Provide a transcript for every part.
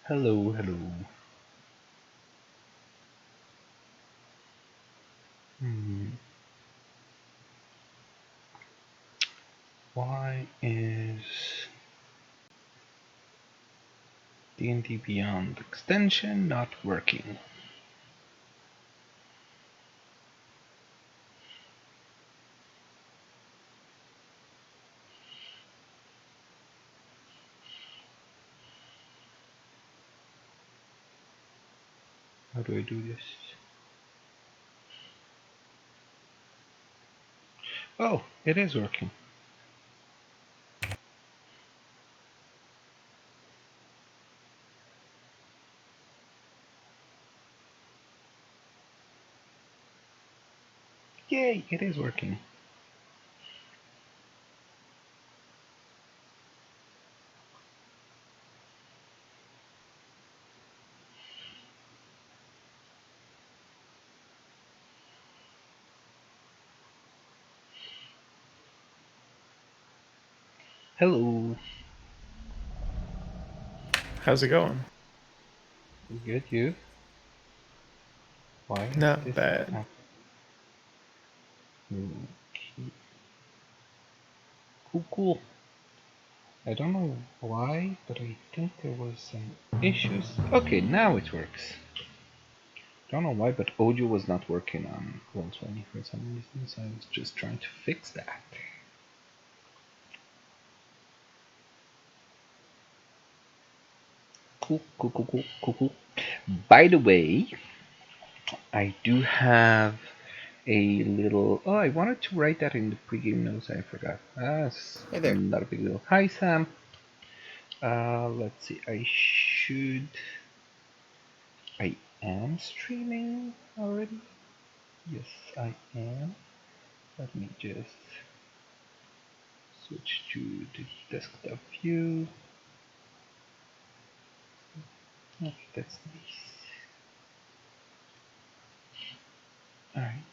Hello, hello. Hmm. Why is D&D Beyond extension not working? How do I do this? Oh, it is working. Yay, it is working. Hello. How's it going? Good, you? Why is Not this bad. happening? Cool, cool. I don't know why, but I think there was some issues. Okay, now it works. Don't know why, but audio was not working on Roll20 for some reason, so I was just trying to fix that. Cool, cool, cool, cool, cool, cool. By the way, I do have a little. Oh, I wanted to write that in the pregame notes. I forgot. It's Hey there. not a big deal. Hi, Sam. Let's see. I am streaming already. Yes, I am. Let me just switch to the desktop view. Okay, that's nice. Alright.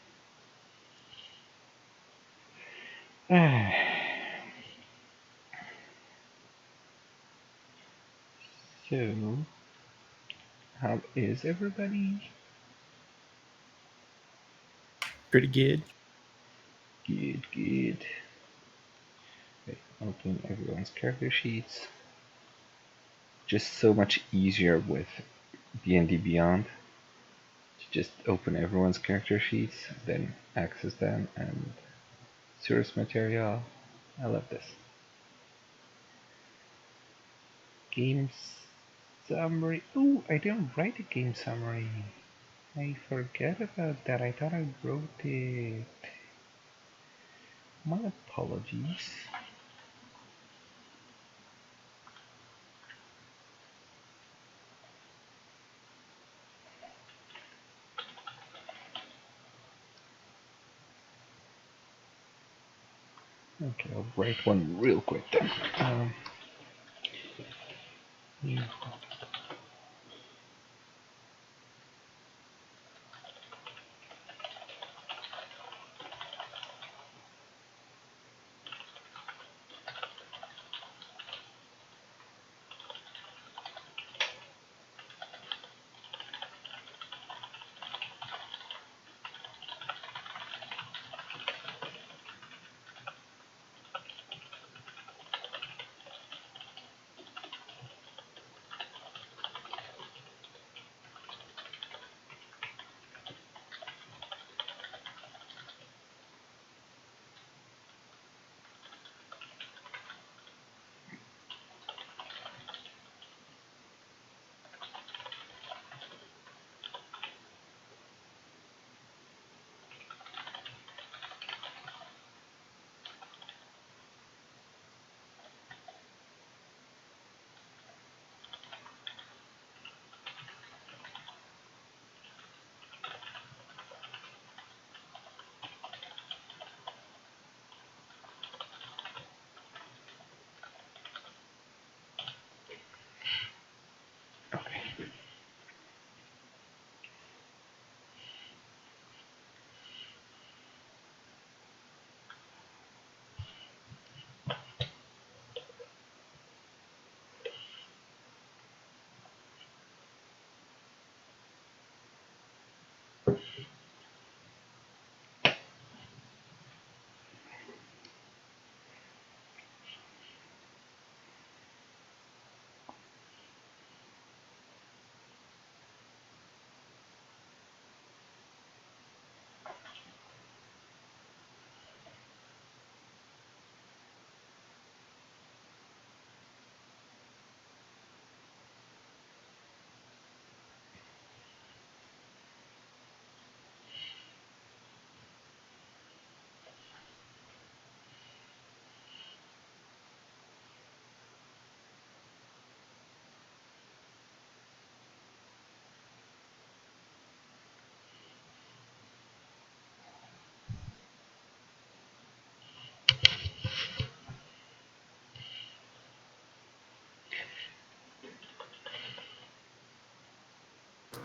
So, how is everybody? Pretty good. Good, good. Okay, open everyone's character sheets. Just so much easier with D&D Beyond to just open everyone's character sheets, then access them and source material. I love this. Game summary. Ooh, I didn't write a game summary. I forget about that. I thought I wrote it. My apologies. Okay, I'll write one real quick then. Yeah.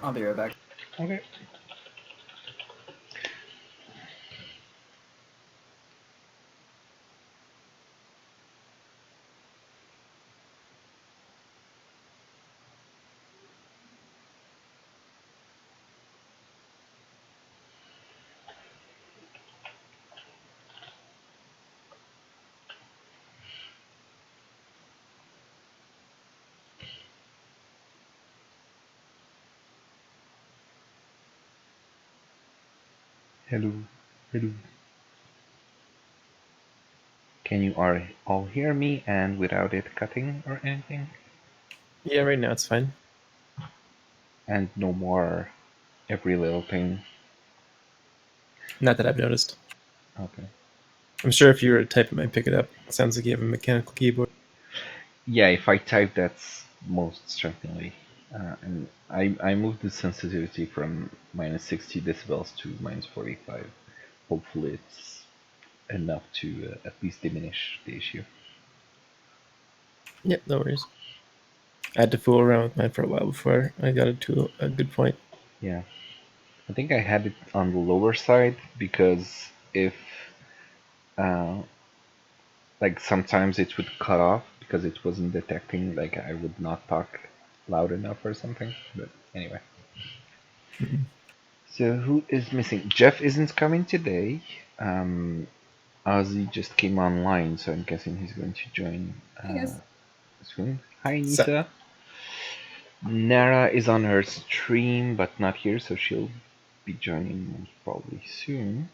I'll be right back. Okay. Hello. Hello. Can you all hear me and without it cutting or anything? Yeah, right now it's fine. And no more every little thing? Not that I've noticed. Okay. I'm sure if you were to type it might pick it up. It sounds like you have a mechanical keyboard. Yeah, if I type, that's most certainly. And I moved the sensitivity from minus 60 decibels to minus 45. Hopefully, it's enough to at least diminish the issue. Yep, no worries. I had to fool around with mine for a while before I got it to a good point. Yeah, I think I had it on the lower side because if, uh, like, sometimes it would cut off because it wasn't detecting, like, I would not talk loud enough or something. But anyway. Mhm. So who is missing? Jeff isn't coming today. Ozzy just came online, so I'm guessing he's going to join Hey guys. soon. Hi, So, Nisa. Nara is on her stream, but not here, so she'll be joining probably soon.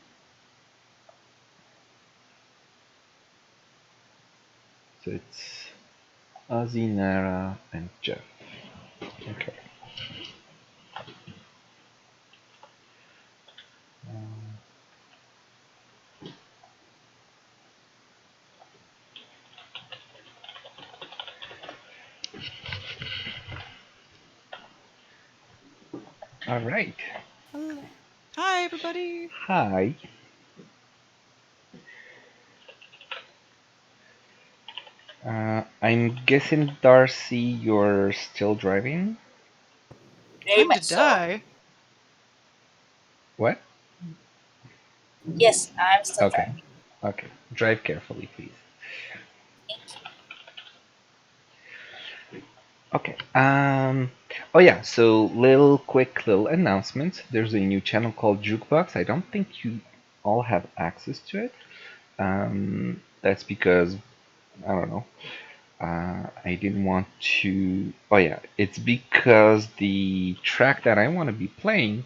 So it's Ozzy, Nara, and Jeff. Okay. All right. Hello. Hi, everybody. Hi. I'm guessing, Darcy, you're still driving? Very Time to much so. die. What? Yes, I'm still Okay. driving. Okay. Drive carefully, please. Thank you. Okay. Oh yeah. So little announcement. There's a new channel called Jukebox. I don't think you all have access to it. That's because I don't know. I didn't want to. Oh yeah. It's because the track that I want to be playing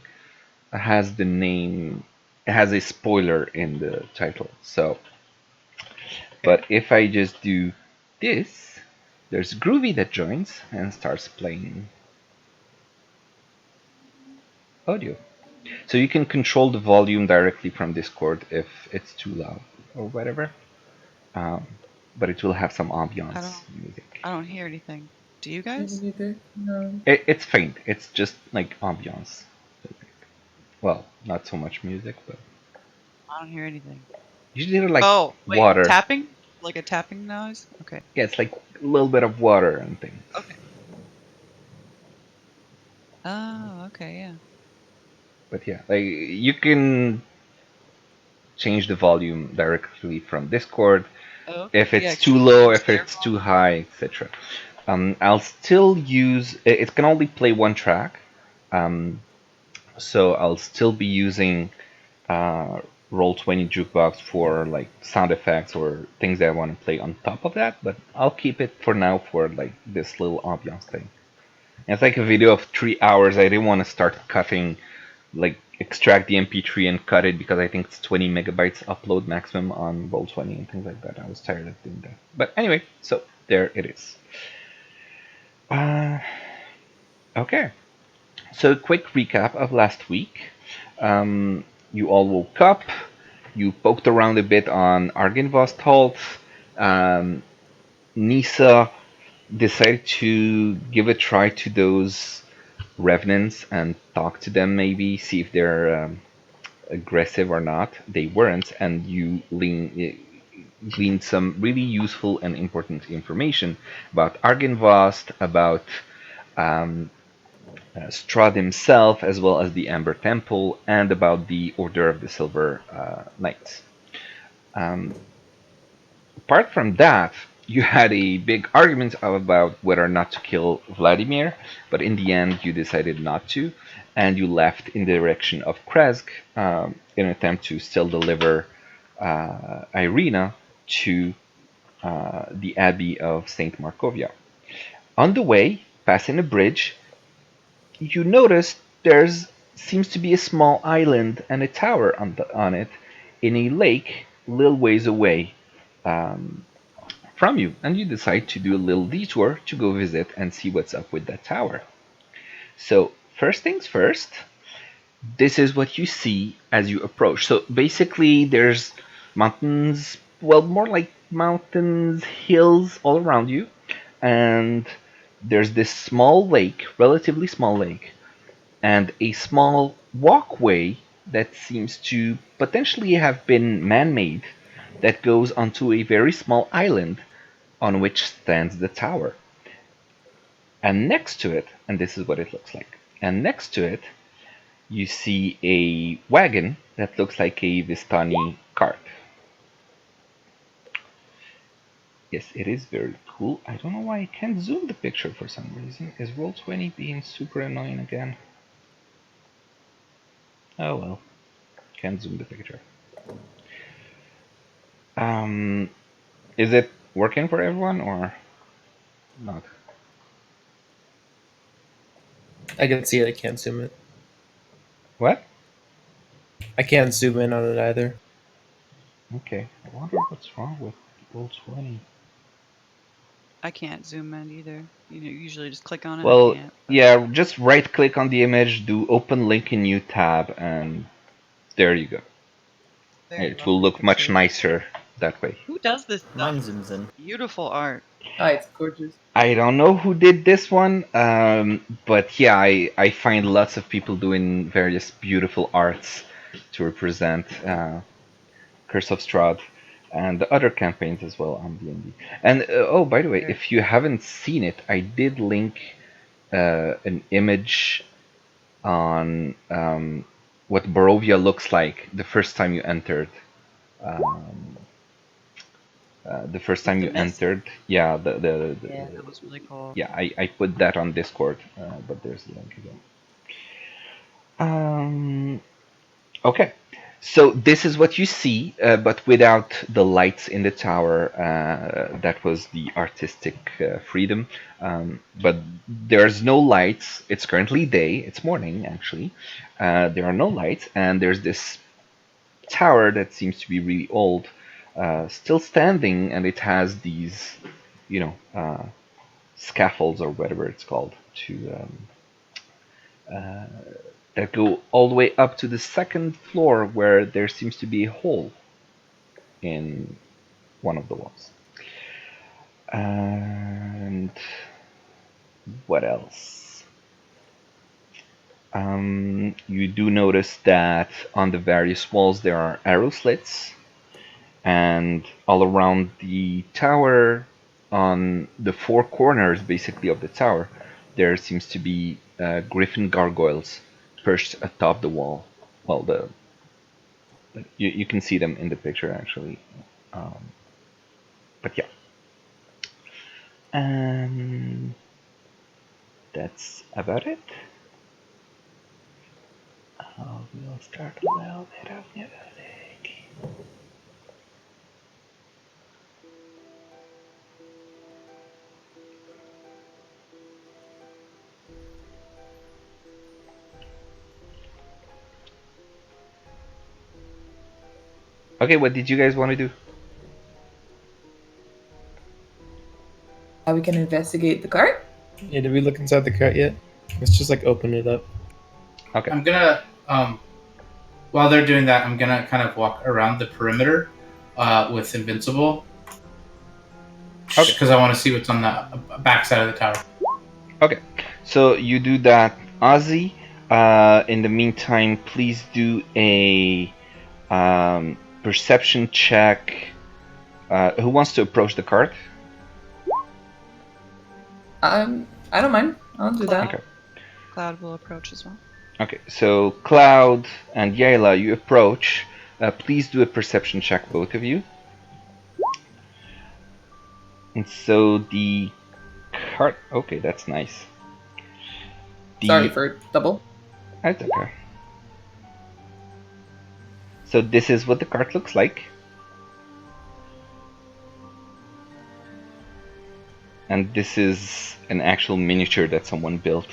has the name. It has a spoiler in the title. So, Okay. but if I just do this, there's Groovy that joins and starts playing audio. So you can control the volume directly from Discord if it's too loud or whatever. Um, but it will have some I ambiance don't. music. I don't hear anything. Do you Me guys? neither. No. It's faint. It's just like ambiance. Well, not so much music, but I don't hear anything. usually like Oh, wait. water. Tapping? Like a tapping noise? Okay. Yeah, it's like a little bit of water and things. Okay. Oh, okay. Yeah. But yeah, like you can change the volume directly from Discord Oh, if okay. Yeah. it's too low, Change if their it's too high, etc. I'll still use it can only play one track, um, so I'll still be using uh, Roll20 Jukebox for like sound effects or things that I want to play on top of that. But I'll keep it for now for like this little ambiance thing. And it's like a video of 3 hours. I didn't want to start cutting, like extract the MP3 and cut it because I think it's 20 megabytes upload maximum on Roll20 and things like that. I was tired of doing that. But anyway, so there it is. Uh, okay. So, quick recap of last week. You all woke up, you poked around a bit on Argynvost Nisa decided to give a try to those revenants and talk to them, maybe see if they're aggressive or not. They weren't, and you gleaned some really useful and important information about Argynvost, about um, Strahd himself, as well as the Amber Temple, and about the Order of the Silver Knights. Apart from that, you had a big argument about whether or not to kill Vladimir, but in the end you decided not to, and you left in the direction of Kresk in an attempt to still deliver Irina to the Abbey of St. Markovia. On the way, passing a bridge, you notice there's seems to be a small island and a tower on it in a lake a little ways away from you, and you decide to do a little detour to go visit and see what's up with that tower. So, first things first, this is what you see as you approach. So, basically, there's mountains, well, more like mountains, hills all around you, and there's this small lake, relatively small lake, and a small walkway that seems to potentially have been man made that goes onto a very small island on which stands the tower. And next to it, and this is what it looks like, and next to it, you see a wagon that looks like a Vistani cart. Yes, it is very cool. I don't know why I can't zoom the picture for some reason. Is Roll20 being super annoying again? Oh well, can't zoom the picture. Is it working for everyone or not? I can see it. I can't zoom it. What? I can't zoom in on it either. Okay, I wonder what's wrong with Roll20. I can't zoom in either. You usually just click on it. Well, I can't. yeah, just right click on the image, do open link in new tab, and there you go. Very It will lovely look much picture. nicer that way. Who does this stuff? Mine zooms in. Beautiful art. Oh, it's gorgeous. I don't know who did this one, but yeah, I find lots of people doing various beautiful arts to represent Curse of Strahd and the other campaigns as well on D&D. And oh, by the way, if you haven't seen it, I did link an image on what Barovia looks like the first time you entered. The first time The you mist? entered, yeah, Yeah, that was really cool. yeah, I put that on Discord, but there's the link again. Okay, so this is what you see, but without the lights in the tower. That was the artistic freedom. But there's no lights. It's currently day. It's morning, actually. There are no lights, and there's this tower that seems to be really old, still standing, and it has these, scaffolds or whatever it's called that go all the way up to the second floor where there seems to be a hole in one of the walls. And what else? You do notice that on the various walls there are arrow slits, and all around the tower, on the four corners basically of the tower, there seems to be griffin gargoyles perched atop the wall. Well, you can see them in the picture actually, but yeah, and that's about it. We'll start a little bit of music. Okay, what did you guys want to do? We can investigate the cart. Yeah, did we look inside the cart yet? Let's just like open it up. Okay. I'm gonna, while they're doing that, I'm gonna kind of walk around the perimeter with Invincible. Okay. Because I want to see what's on the backside of the tower. Okay, so you do that, Ozzy. In the meantime, please do a perception check. Who wants to approach the cart? I don't mind. I'll do that. Okay. Cloud will approach as well. Okay, so Cloud and Yayla, you approach. Please do a perception check, both of you. And so the cart. Okay, that's nice. Sorry for double. That's okay. So this is what the cart looks like. And this is an actual miniature that someone built.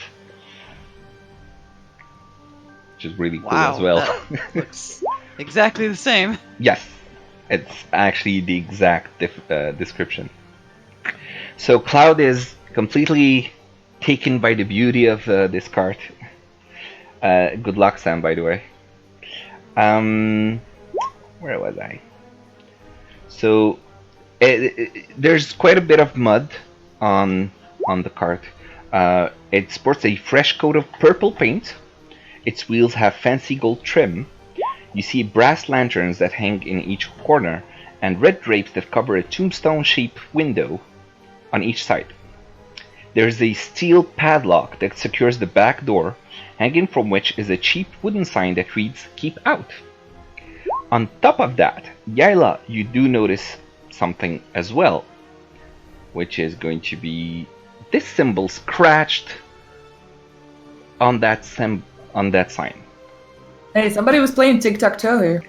Which is really cool as well. That looks exactly the same. Yes, it's actually the exact description. So Cloud is completely taken by the beauty of this cart. Good luck, Sam, by the way. Where was I? So there's quite a bit of mud on the cart. It sports a fresh coat of purple paint. Its wheels have fancy gold trim. You see brass lanterns that hang in each corner, and red drapes that cover a tombstone-shaped window on each side. There is a steel padlock that secures the back door, hanging from which is a cheap wooden sign that reads, "Keep Out." On top of that, Yayla, you do notice something as well, which is going to be this symbol scratched on that sign. Hey, somebody was playing tic-tac-toe here.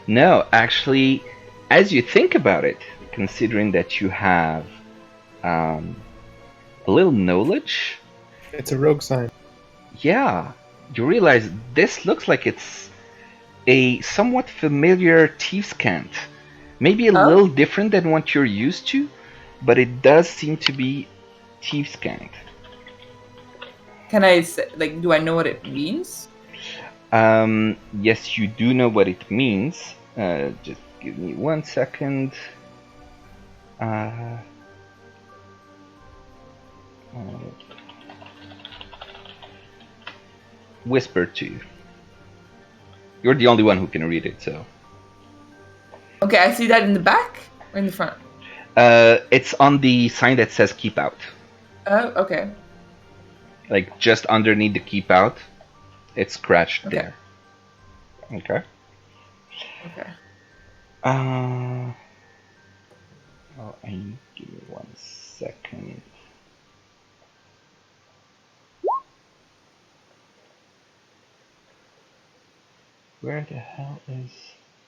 No, actually, as you think about it, considering that you have a little knowledge, It's a rogue sign. yeah, you realize this looks like it's a somewhat familiar Thieves' Cant. Maybe a little different than what you're used to, but it does seem to be Thieves' Cant. Can I say, like, do I know what it means? Yes, you do know what it means. Just give me 1 second. Whisper to you. You're the only one who can read it, so. Okay, I see that in the back or in the front? It's on the sign that says "Keep Out." Oh, okay. Like just underneath the "Keep Out," it's scratched Okay. there. Okay. Okay. Oh, give me 1 second. Where the hell is?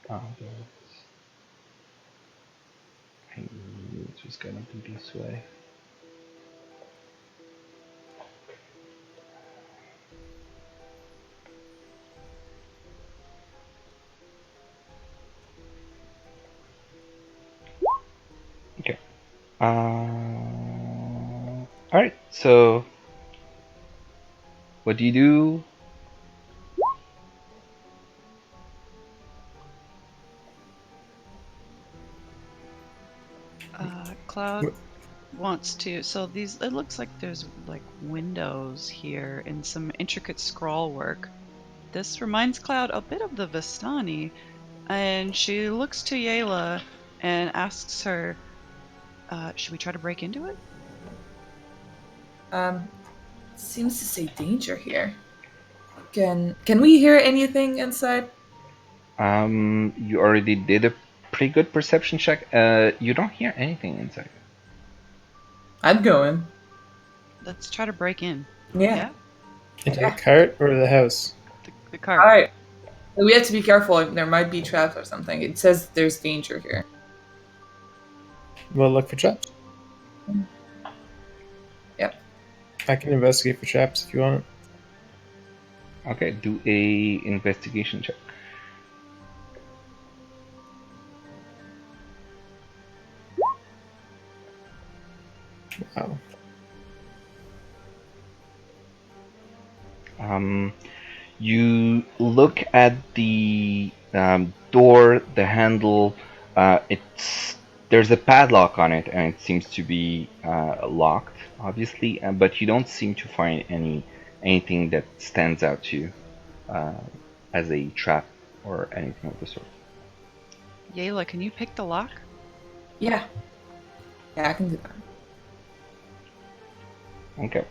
Oh, there it is. I knew it was gonna be this way. Okay. Alright, so what do you do? Cloud wants to. So these, it looks like there's like windows here and some intricate scrawl work. This reminds Cloud a bit of the Vistani, and she looks to Yayla and asks her, should we try to break into it? Seems to say danger here. Can we hear anything inside? You already did a pretty good perception check. You don't hear anything inside. I'm going. Let's try to break in. Yeah. Into the cart or the house? The cart. All right. We have to be careful. There might be traps or something. It says there's danger here. We'll look for traps. Yep. I can investigate for traps if you want. Okay, do a investigation check. Wow. You look at the door, the handle. There's a padlock on it, and it seems to be locked, obviously. But you don't seem to find anything that stands out to you as a trap or anything of the sort. Yayla, can you pick the lock? Yeah. Yeah, I can do that. Okay.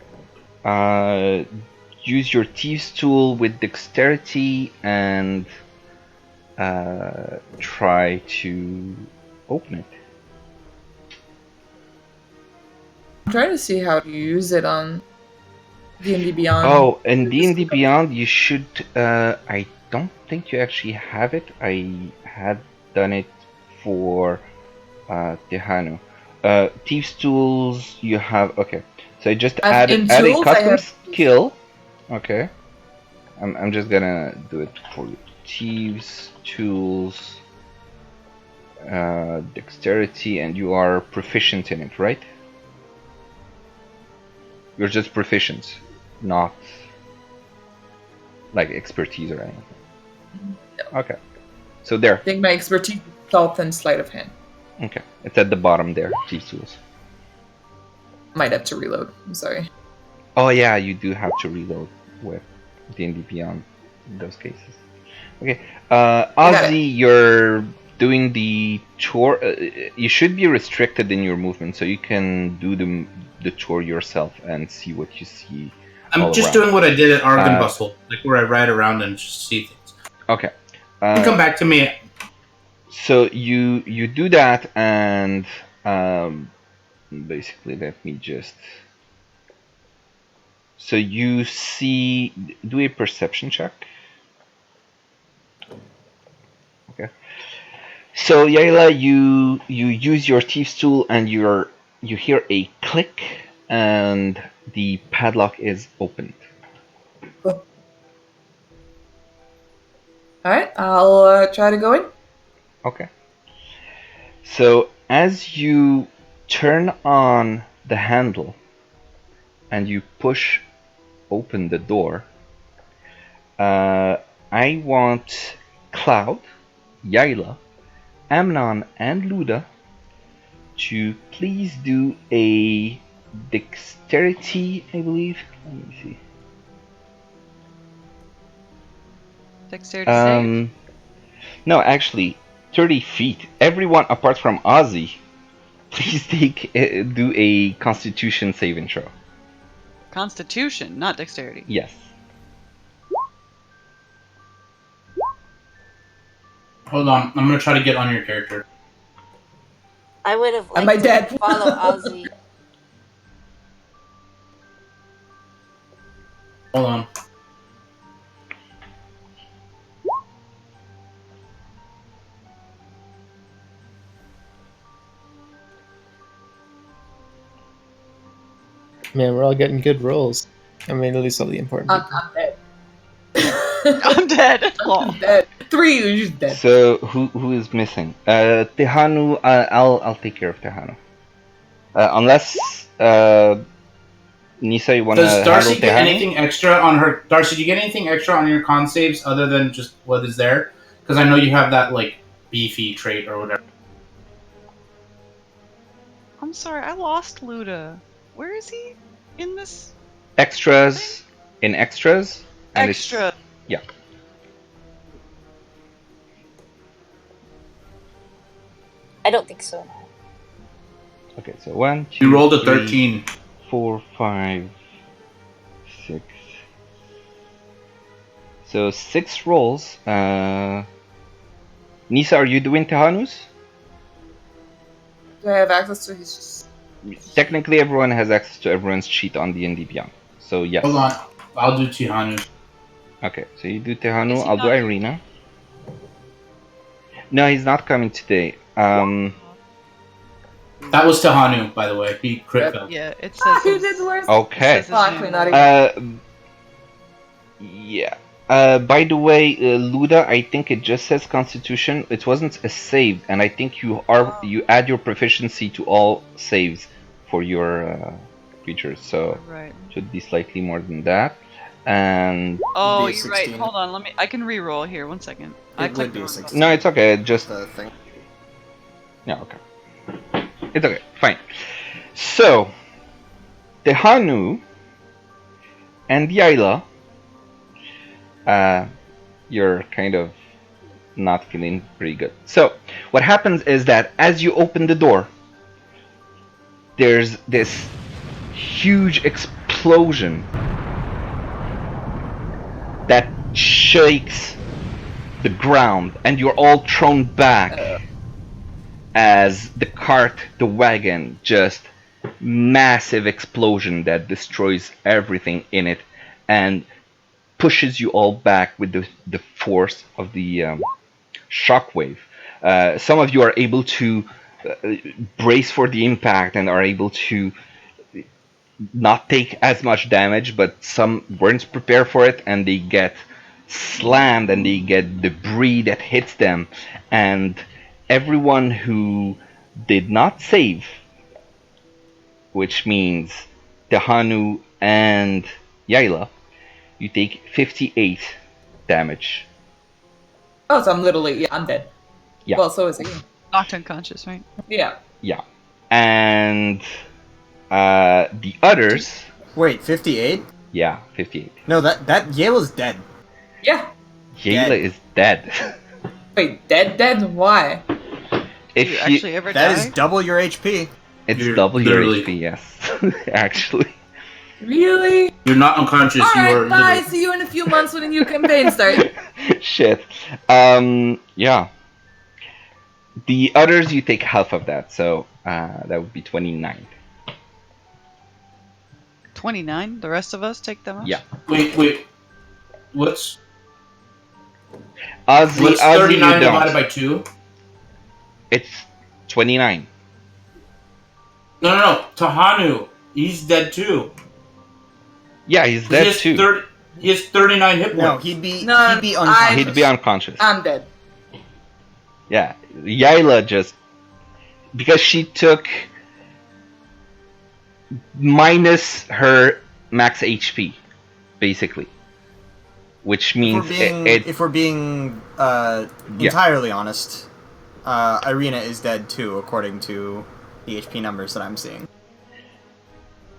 use your thieves tool with dexterity and try to open it. I'm trying to see how to use it on D&D Beyond. Oh, in D&D Beyond, you should. I don't think you actually have it. I had done it for Tehanu. Thieves tools, you have. Okay, so I just add in a tools, I custom have- skill. Okay, I'm just gonna do it for you. Thieves tools, dexterity, and you are proficient in it, right? You're just proficient, not like expertise or anything. Okay, so there. I think my expertise is stealth and sleight of hand. Okay, it's at the bottom there. Thieves tools. Might have to reload. I'm sorry. Oh yeah, you do have to reload with D&D Beyond in those cases. Okay, got Ozzy, you're doing the chore. You should be restricted in your movement, so you can do the chore yourself and see what you see. I'm all just around. doing what I did at Argon Bustle, like where I ride around and just see things. Okay. You can come back to me. So you do that, and basically, let me just. So you see, do a perception check. Okay. So Yaila, you use your thieves tool, and you hear a click, and the padlock is opened. Alright, I'll try to go in. Okay. So as you turn on the handle and you push open the door, I want Cloud, Yaila, Amnon, and Luda to please do a dexterity, I believe. Let me see. Dexterity save? No, actually, 30 feet. Everyone apart from Ozzy, please do a Constitution saving throw. Constitution, not dexterity. Yes. Hold on, I'm gonna try to get on your character. I would have Am liked I to dead? follow Ozzy. Hold on. Man, we're all getting good rolls. I mean, at least all the important people. I'm dead. I'm dead. Lol. I'm dead. 3, you're just dead. So who is missing? Tehanu. I'll take care of Tehanu. Unless Nisa, you wanna Does Darcy handle get Tehanu? anything extra on her? Darcy, do you get anything extra on your con saves other than just what is there? Because I know you have that like beefy trait or whatever. I'm sorry, I lost Luda. Where is he in this? Extras in extras. And it's- Extra. Yeah. I don't think so. Okay, so 1, 2, You rolled a 3, 13. 4, 5, 6. So 6 rolls. Nisa, are you doing Tehanus? Do I have access to his... Technically, everyone has access to everyone's sheet on D&D Beyond. So yes. Hold on, I'll do Tihanu. Okay, so you do Tehanu. Is he I'll do not- Irina. No, he's not coming today. That was Tihanu, by the way. He crit failed. Yeah, it says. Who his- did worse? Okay. it says his Oh, actually, name. not even. Yeah. By the way, Luda, I think it just says Constitution. It wasn't a save, and I think you add your proficiency to all saves for your creatures, so Right. should be slightly more than that. And Oh, Be a you're right. 16. Hold on, I can re-roll here. 1 second. I It would clicked be a on 16. no, it's okay. Just The thing. yeah, okay. It's okay. Fine. So, Tehanu and Yaila, you're kind of not feeling pretty good. So, what happens is that as you open the door, there's this huge explosion that shakes the ground, and you're all thrown back as the cart, the wagon, just massive explosion that destroys everything in it and pushes you all back with the force of the shockwave. Some of you are able to brace for the impact and are able to not take as much damage, but some weren't prepared for it and they get slammed and they get debris that hits them. And everyone who did not save, which means Tehanu and Yaila, you take 58 damage. Oh, so I'm literally, I'm dead. Yeah. Well, so is he. Knocked unconscious, right? Yeah. Yeah. And the others, Wait, 58? yeah, 58. No, that Yale's dead. Yeah. Yaila Dead. is dead. Wait, dead? Why? If you you, actually ever That die? is double your HP. it's You're double your literally- HP, yes. Actually. Really? You're not unconscious. You are Alright, bye. literally- See you in a few months when a new campaign starts. Shit. Yeah. The others, you take half of that, so that would be 29. 29. The rest of us take that much? Yeah. Wait. What's Ozzy, 39 you divided don't. by 2? It's 29. No. Tehanu, he's dead too. Yeah, he's He dead has too. He has 39 hit points. No, he'd be No, unconscious. He'd be unconscious. I'm dead. Yeah, Yaila just because she took minus her max HP, basically, which means If we're being entirely honest, Irina is dead too, according to the HP numbers that I'm seeing.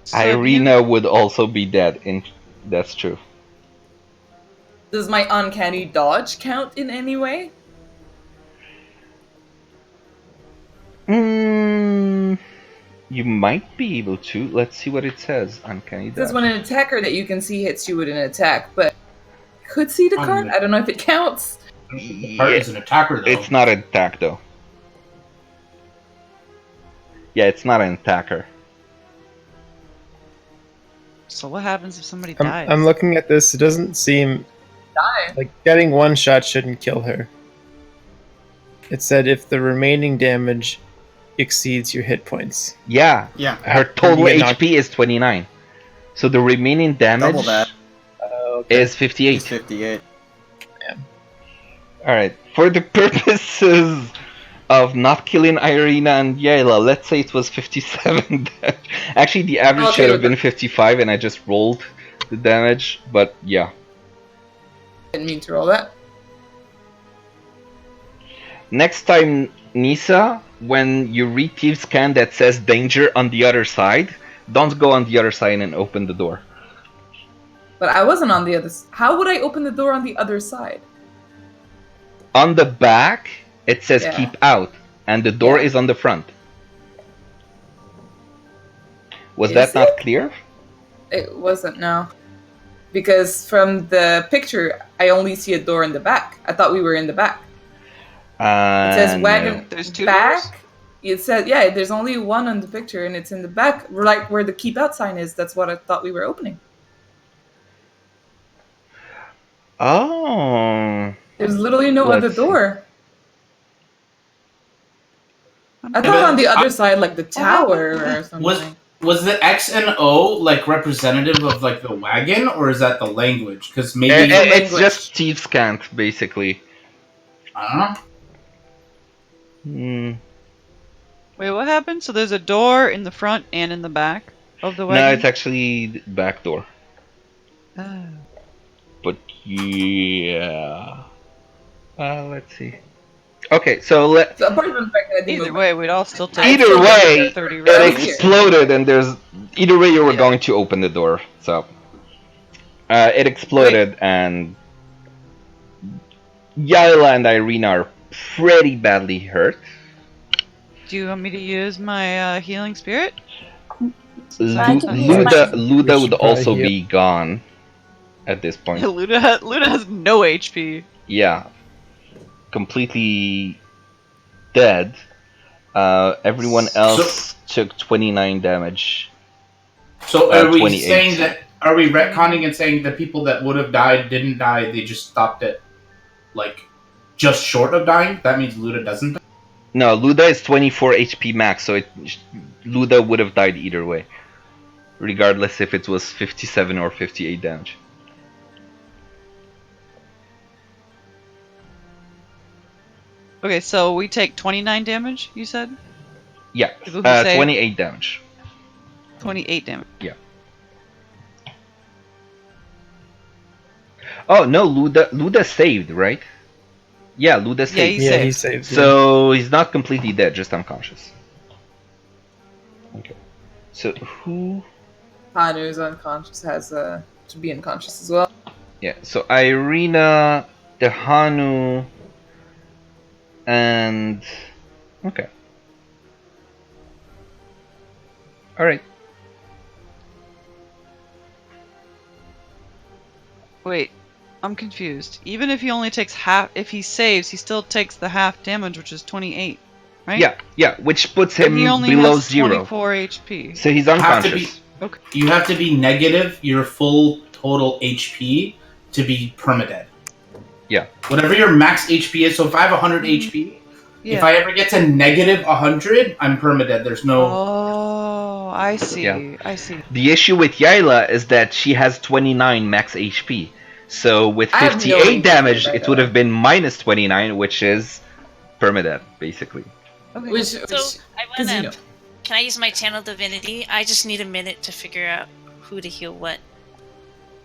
So have Irina would also be dead. That's true. Does my uncanny dodge count in any way? You might be able to. Let's see what it says. Uncanny This is dodge. when an attacker that you can see hits you with an attack, but could see the card? I don't know if it counts. The part is an attacker though. It's not an attack though. Yeah, it's not an attacker. So what happens if somebody dies? I'm looking at this. It doesn't seem Die. like getting one shot shouldn't kill her. It said if the remaining damage exceeds your hit points. Yeah, Yeah. her total You get knocked- HP is 29. So the remaining damage Double that. is 58. It's 58. Alright, for the purposes of not killing Irina and Yaila, let's say it was 57 damage. Actually, the average Okay, should have with been 55 and I just rolled the damage, but yeah. Didn't mean to roll that. Next time, Nisa, when you read Thieves' Scan that says danger on the other side, don't go on the other side and open the door. But I wasn't on the other How would I open the door on the other side? On the back, it says Yeah. keep out, and the door Yeah. is on the front. Was Is that not it? clear? It wasn't, no. Because from the picture, I only see a door in the back. I thought we were in the back. It says wagon There's two back. doors? It says, yeah, there's only one on the picture, and it's in the back, right where the keep out sign is. That's what I thought we were opening. Oh. There's literally no Let's other see. door. I but thought on the other I- side, like the tower or something. Was the X and O like representative of like the wagon, or is that the language? Because maybe It's language. just Thieves' Cant, basically. I don't know. Hmm. Wait, what happened? So there's a door in the front and in the back of the No, wagon? it's actually the back door. Oh. But yeah. Let's see. Okay, so let. So apart from the fact that I didn't Either move- way, we'd all still take Either way, 30 it Right rounds. here. exploded, and there's. Either way, you were Yeah. going to open the door, so. It exploded, and. Yaila and Irina are pretty badly hurt. Do you want me to use my healing spirit? I can use my- Luda would should probably also heal. be gone. at this point. Luna has no HP. Yeah, completely dead. Everyone else took 29 damage. So are we 28. saying that? Are we retconning and saying the people that would have died didn't die? They just stopped it, like, just short of dying. That means Luda doesn't die. No, Luda is 24 HP max, so Luda would have died either way, regardless if it was 57 or 58 damage. Okay, so we take 29 damage, you said? Yeah, People who save 28 damage. 28 damage. Yeah. Oh no, Luda saved, right? Yeah, Luda saved. Yeah, he saved. he saved. So he's not completely dead, just unconscious. Okay. So who? Hanu's unconscious has to be unconscious as well. Yeah. So Irina, the Hanu, and okay. All right. Wait, I'm confused. Even if he only takes half, if he saves, he still takes the half damage, which is 28, right? Yeah, which puts But him he only below has 0. 24 HP. So he's Have to unconscious. Okay. You have to be negative your full total HP to be permadead. Yeah. Whatever your max HP is. So if I have 100 HP, Yeah. if I ever get to negative 100, I'm permadead. There's no. Oh, I see. Yeah. I see. The issue with Yaela is that she has 29 max HP. So with I have no 58 damage, idea. it would have been minus 29, which is permadead, basically. Okay. Which So I 'cause, wanna. you know. Can I use my channel divinity? I just need a minute to figure out who to heal what.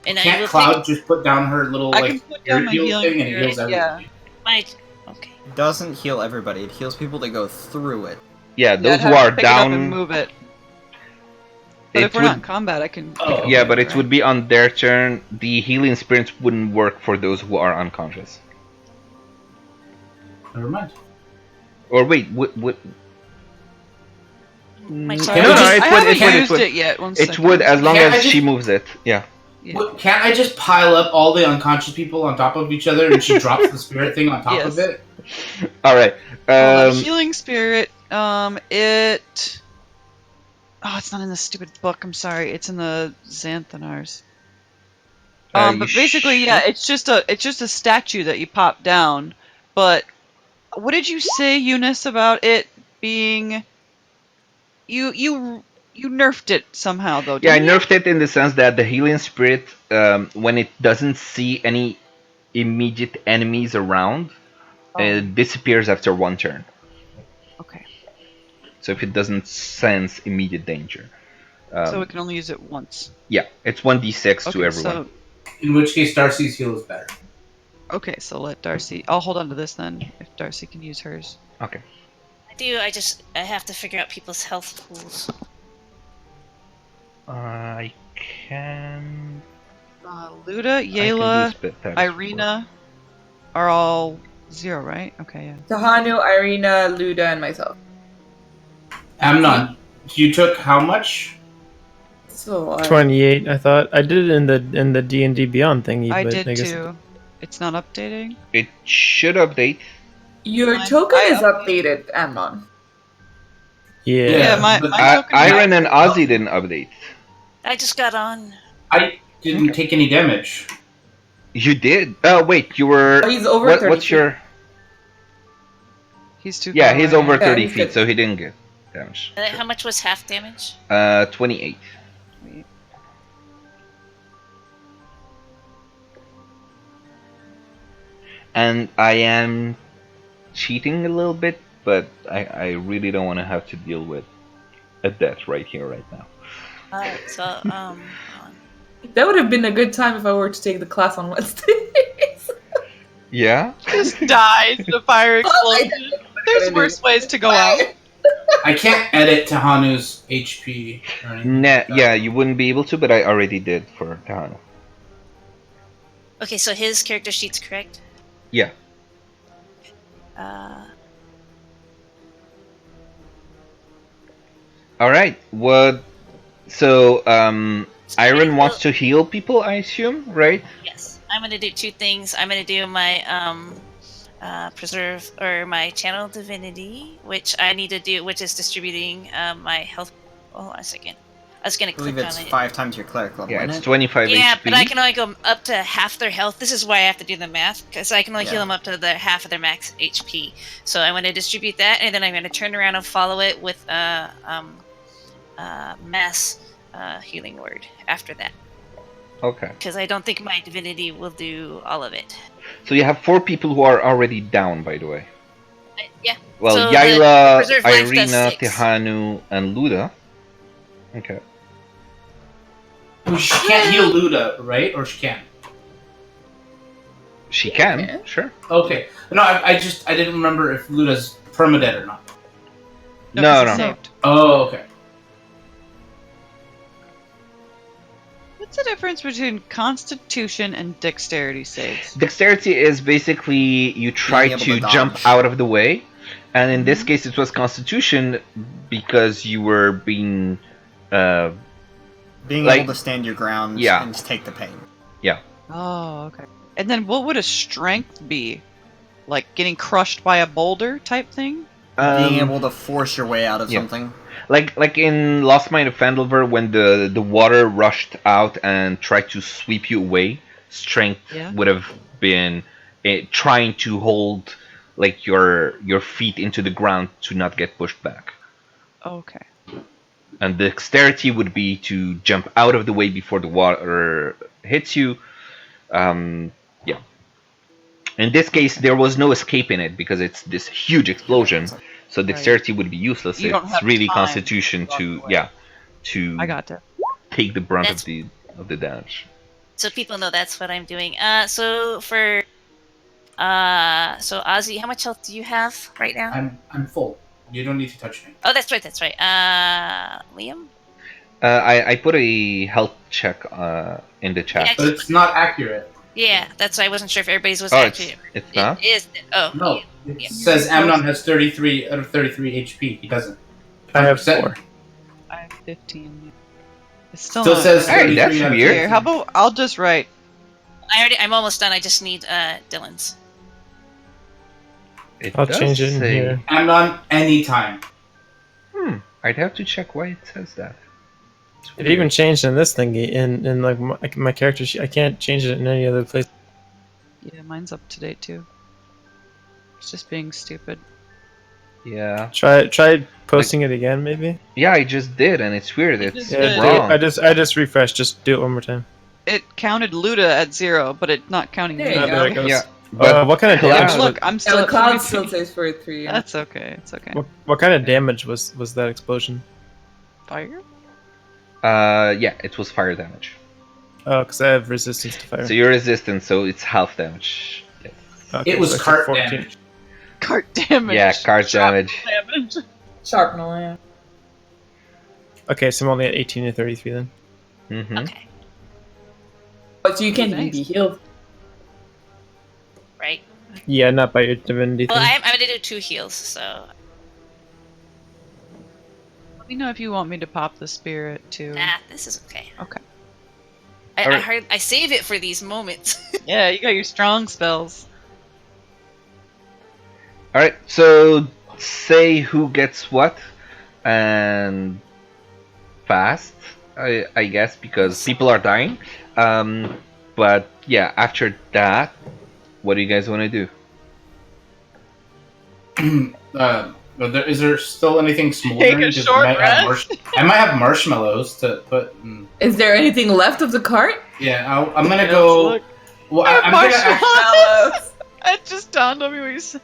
And I Can't will Cloud take just put down her little I like can put down my heal healing thing and it spirit, heals yeah. everybody? my. Okay. It doesn't heal everybody. It heals people that go through it. Yeah, Yeah, those I'd who have are to pick it up and down. move it. But if we're not in combat, I can. Oh, Yeah, okay, but it right? would be on their turn. The healing spirits wouldn't work for those who are unconscious. Never mind. Or wait, would My Mm, Can no, we no, just- it I would, haven't it would, used it would. it yet. One It second. would as long Can't I as she just- moves it. Yeah. Yeah. What, can't I just pile up all the unconscious people on top of each other and she drops the spirit thing on top Yes. of it? All right. Hold on. Healing spirit. It. Oh, it's not in the stupid book. I'm sorry. It's in the Xanthanars. You But basically, yeah, it's just a statue that you pop down. But what did you say, Eunice, about it being? You nerfed it somehow though. Yeah, I Didn't you? nerfed it in the sense that the healing spirit, when it doesn't see any immediate enemies around, it disappears after one turn. Okay. So if it doesn't sense immediate danger. So we can only use it once. Yeah, it's 1d6 to everyone. So In which case, Darcy's heal is better. okay, so let Darcy. I'll hold on to this then, if Darcy can use hers. Okay. I have to figure out people's health pools. I can. Luda, I can Yayla, do spit times Irina are all 0, right? Okay, yeah. Tahanu, Irina, Luda, and myself. Amnon, you took how much? So 28. I thought I did it in the D&D Beyond thingy, I but did I guess too. It's not updating. It should update. your Mine- token I is updated, Amnon. Yeah. Yeah, my but token. Iron and Ozzy didn't update. I just got on. I didn't take any damage. You did. Oh wait, you were. Oh, he's over What, 30 what's feet. your? He's too. Yeah, far he's away. over Yeah, 30 he's feet, good. so he didn't get damage. How much was half damage? 28. And I am cheating a little bit, but I really don't want to have to deal with a death right here, right now. Alright, so hold on. That would have been a good time if I were to take the class on Wednesdays. Yeah? Just dies in a fire explosion. There's worse ways to go out. I can't edit Tahanu's HP. Or anything Nah, like that. yeah, you wouldn't be able to, but I already did for Tahano. Okay, so his character sheet's correct? Yeah. Uh, Alright, what So, So I'm Iron gonna wants heal- to heal people, I assume, right? Yes, I'm gonna do two things. I'm gonna do my preserve or my channel divinity, which I need to do, which is distributing my health. Oh, hold on a second. I was gonna I believe click it's on it. 5 times your cleric level, Yeah, isn't it's it? 25 Yeah, HP. but I can only go up to half their health. This is why I have to do the math, because I can only Yeah. heal them up to the half of their max HP. So I'm going to distribute that, and then I'm going to turn around and follow it with mass healing word after that, Okay. because I don't think my divinity will do all of it. So you have 4 people who are already down, by the way. Yeah. Well, So Yaila, the preserve life does Irina, 6. Tehanu, and Luda. Okay. She can't heal Luda, right? Or she can? She can, Okay. sure. Okay. No, I didn't remember if Luda's permadead or not. No, 'cause no. it's saved. Oh, okay. What's the difference between Constitution and Dexterity saves? Dexterity is basically you try able to to jump dodge. out of the way, and in this Mhm. case it was Constitution because you were being, Being like- able to stand your ground Yeah. and just take the pain. Oh, okay. And then what would a strength be? Like getting crushed by a boulder type thing? Being um, able to force your way out of yeah. something. like in Lost Mine of Phandelver when the water rushed out and tried to sweep you away. Strength Yeah. would have been trying to hold like your feet into the ground to not get pushed back. Okay. And dexterity would be to jump out of the way before the water hits you. Yeah. In this case, there was no escape in it because it's this huge explosion. So dexterity would be useless. You don't It's have really time Constitution to walk to away. to I got that. take the brunt That's- of the damage. So people know that's what I'm doing. So for so Ozzy, how much health do you have right now? I'm full. You don't need to touch me. Oh, that's right. That's right. Liam. I put a health check in the chat. Yeah, But it's not accurate. Yeah, that's why I wasn't sure if everybody's was Oh, accurate. it's not? It is. Oh, No. It Yeah. says Amnon has 33 out of 33 HP. He doesn't. I have 100%. 4. I have 15. It's still, Still not says Hey, 33 that's out of weird. Here, how about I'll just write. I'm almost done. I just need Dylan's. It I'll does change it in say- here. Amnon anytime. I'd have to check why it says that. It's It weird. even changed in this thingy in like my character sheet. I can't change it in any other place. Yeah, mine's up to date too. It's just being stupid. Yeah. Try posting it again, maybe. Yeah, I just did, and it's weird. You It's just Yeah, did. wrong. I just refreshed. Just do it one more time. It counted Luda at 0, but it's not counting There me. you There it go. goes. Yeah. But What kind of Cloud- damage? Look, I'm Yeah, still the at cloud 3. still says 43. Yeah. That's okay. It's okay. What kind of damage was that explosion? Fire? yeah, it was fire damage. Oh, because I have resistance to fire. So you're resistant, so it's half damage. Yes. Okay, It was so I took cart 14. damage. Cart damage. Yeah, card Sharp damage. damage. Sharpnel, yeah. Okay, so I'm only at 18 and 33 then. Mm-hmm. Okay, But you can Nice. be healed. right. Yeah, not by your divinity Well, thing. I'm gonna do 2 heals. So Let me know if you want me to pop the spirit too. this is okay. Okay. Alright. I save it for these moments. Yeah, you got your strong spells. All right. So say who gets what, and fast. I guess because people are dying. But yeah, after that, what do you guys want to do? Is there still anything smoldering? Take a Because short I might have rest. I might have marshmallows to put. Is there anything left of the cart? Yeah, I'm gonna Yes, go. look. Well, I have I'm gonna. Marshmallows. It just dawned on me what you said.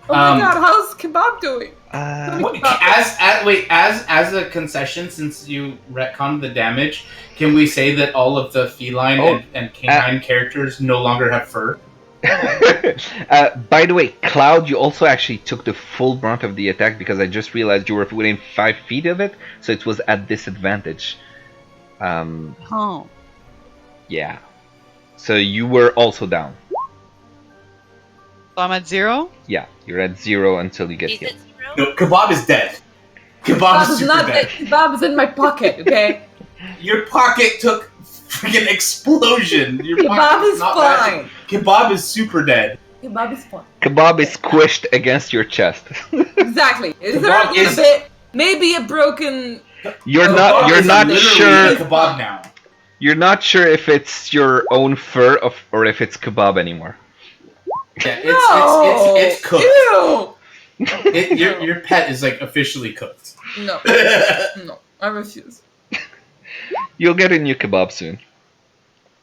Oh my Um, god, how's Kebab doing? As a concession, since you retconned the damage, can we say that all of the feline and canine characters no longer have fur? By the way, Cloud, you also actually took the full brunt of the attack because I just realized you were within 5 feet of it, so it was at disadvantage. Oh. Yeah. So you were also down. So I'm at 0? Yeah, you're at 0 until you get Is healed. it 0? No, Kebab is dead. Kebab is super dead. Kebab is in my pocket, okay? Your pocket took freaking explosion. Your Kebab is not fine. Kebab is super dead. Kebab is fine. Kebab is squished against your chest. Exactly. It's Kebab hurt a little bit. Maybe a broken. You're Kebab not is sure. literally a kebab now. You're not sure if it's your own fur or if it's kebab anymore. Yeah, No! it's cooked. Ew! Your pet is like officially cooked. No, no, I refuse. You'll get a new kebab soon.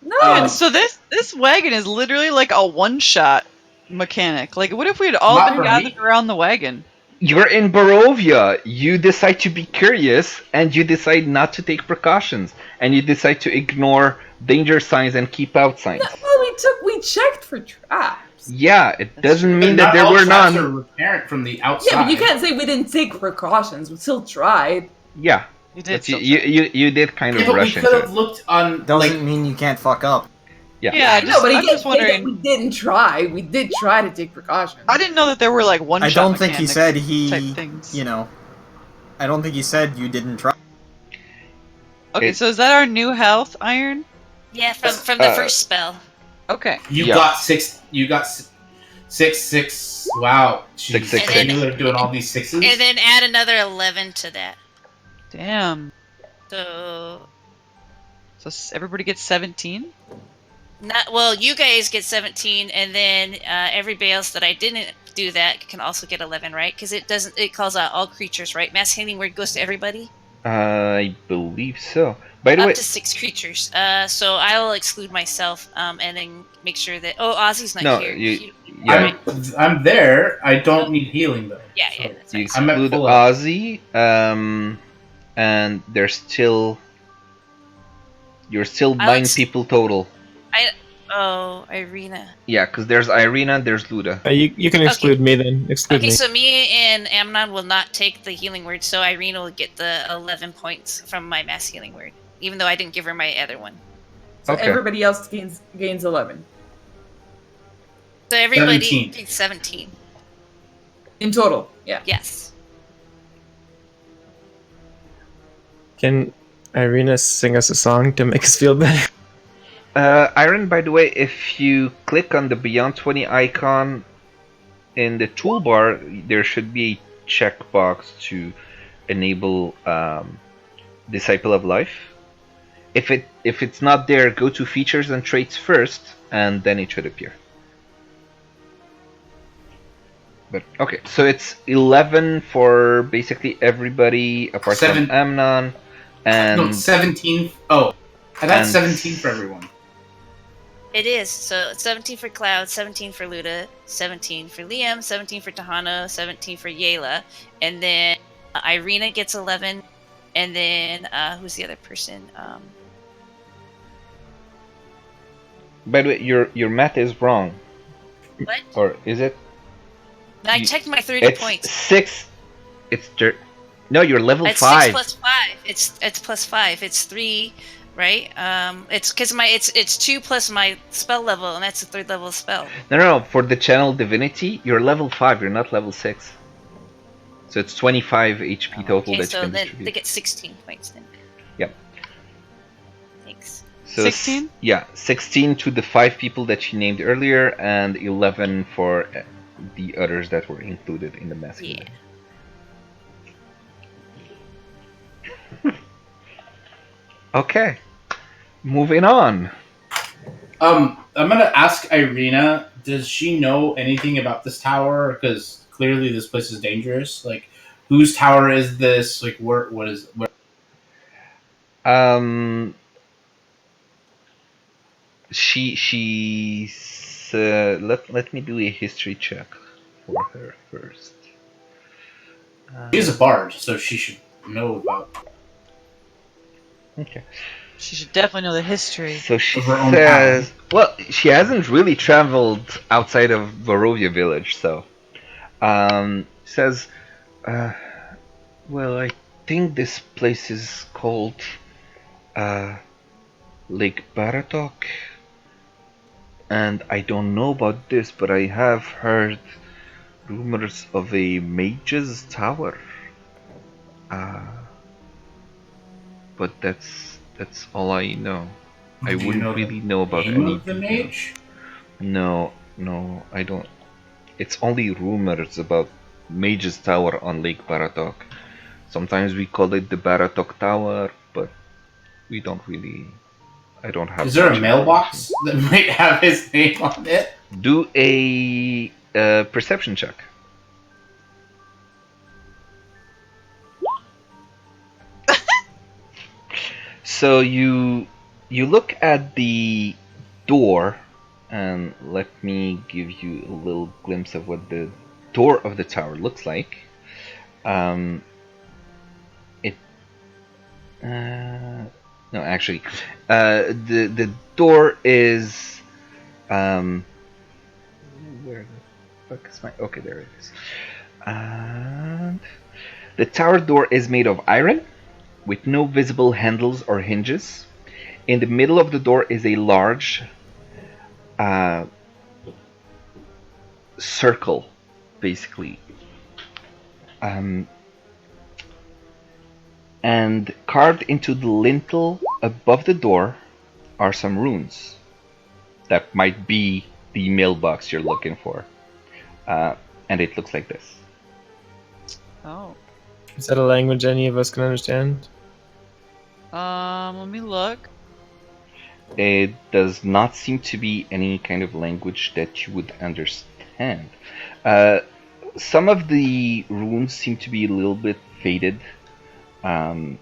No. So this wagon is literally like a one-shot mechanic. Like, what if we had all Not been for gathered me. around the wagon? You're in Barovia. You decide to be curious, and you decide not to take precautions, and you decide to ignore danger signs and keep out signs. No, well, we checked for traps. Yeah, it doesn't mean Not that there all were traps none. are apparent from the outside. Yeah, but you can't say we didn't take precautions. We still tried. Yeah, You did. but you did kind of Yeah, but we rush could into it. have looked on. Doesn't mean you can't fuck up. Yeah. Yeah, No, but I'm he just didn't say that wondering. we didn't try. We did try to take precautions. I didn't know that there were like one. I don't think he said type he, things. you know, I don't think he said you didn't try. Okay, so is that our new health iron? Yeah, from the first spell. Okay. You Yeah. got six. You got six. Wow. Jeez. 6, And You were doing all these sixes. And then add another 11 to that. Damn. So Everybody gets 17. well, you guys get 17, and then everybody else that I didn't do that can also get 11, right? Because it calls out all creatures, right? Mass healing word goes to everybody. I believe so. By the way, Up to 6 creatures. So I'll exclude myself, and then make sure that. Oh, Ozzy's not no, here. yeah, I'm there. I don't need healing though. Yeah, So- yeah. That's you fine. I'm at exclude full health. Ozzy, and there's still you're still I'll 9 people total. Oh, Irina. Yeah, because there's Irina, there's Luda. You can exclude me then. Exclude Okay, me. so me and Amnon will not take the healing word, so Irina will get the 11 points from my mass healing word, even though I didn't give her my other one. So Okay. everybody else gains 11 So everybody 17. gets 17. in total. Yeah. Yes. Can Irina sing us a song to make us feel better? Iron, by the way, if you click on the Beyond 20 icon in the toolbar, there should be a checkbox to enable Disciple of Life. If it's not there, go to Features and Traits first, and then it should appear. But okay, so it's 11 for basically everybody apart from Amnon, and No, 17. Oh, that's and 17 for everyone. It is. So 17 for Cloud, 17 for Luda, 17 for Liam, 17 for Tahano, 17 for Yayla, and then Irina gets 11, and then who's the other person? By the way, your math is wrong. What? Or is it? I checked my 30 It's points. 6. No, you're level It's 5. 6 plus 5. It's plus 5. It's 3, right? It's because it's 2 plus my spell level, and that's a 3rd level spell. No. For the channel divinity, you're level 5. You're not level 6. So it's 25 HP total Okay, that you so can then distribute. they get 16 points then. Yep. Thanks. So 16? Yeah, 16 to the 5 people that you named earlier, and 11 for the others that were included in the mass Yeah. healing. Okay, moving on. I'm gonna ask Irina. Does she know anything about this tower? Because clearly this place is dangerous. Like, whose tower is this? Like, what is? Where? She's let me do a history check for her first. She's a bard, so she should know about. Okay. She should definitely know the history. So she Of her own says, well, she hasn't really traveled outside of Barovia village, so says, well, I think this place is called Lake Baratok, and I don't know about this, but I have heard rumors of a mage's tower. But that's all I know. I Do you wouldn't know the really know about name any of the details. mage? No, I don't. It's only rumors about Mage's Tower on Lake Baratok. Sometimes we call it the Baratok Tower, but we don't really. I don't have. Is there a much mailbox that might have his name on it? information. Do a perception check. So you look at the door, and let me give you a little glimpse of what the door of the tower looks like. It no, actually, the door is where the fuck is my? Okay, there it is. And the tower door is made of iron, with no visible handles or hinges. In the middle of the door is a large circle, basically. And carved into the lintel above the door are some runes that might be the mailbox you're looking for. And it looks like this. Oh. Is that a language any of us can understand? Let me look. It does not seem to be any kind of language that you would understand. Some of the runes seem to be a little bit faded. Do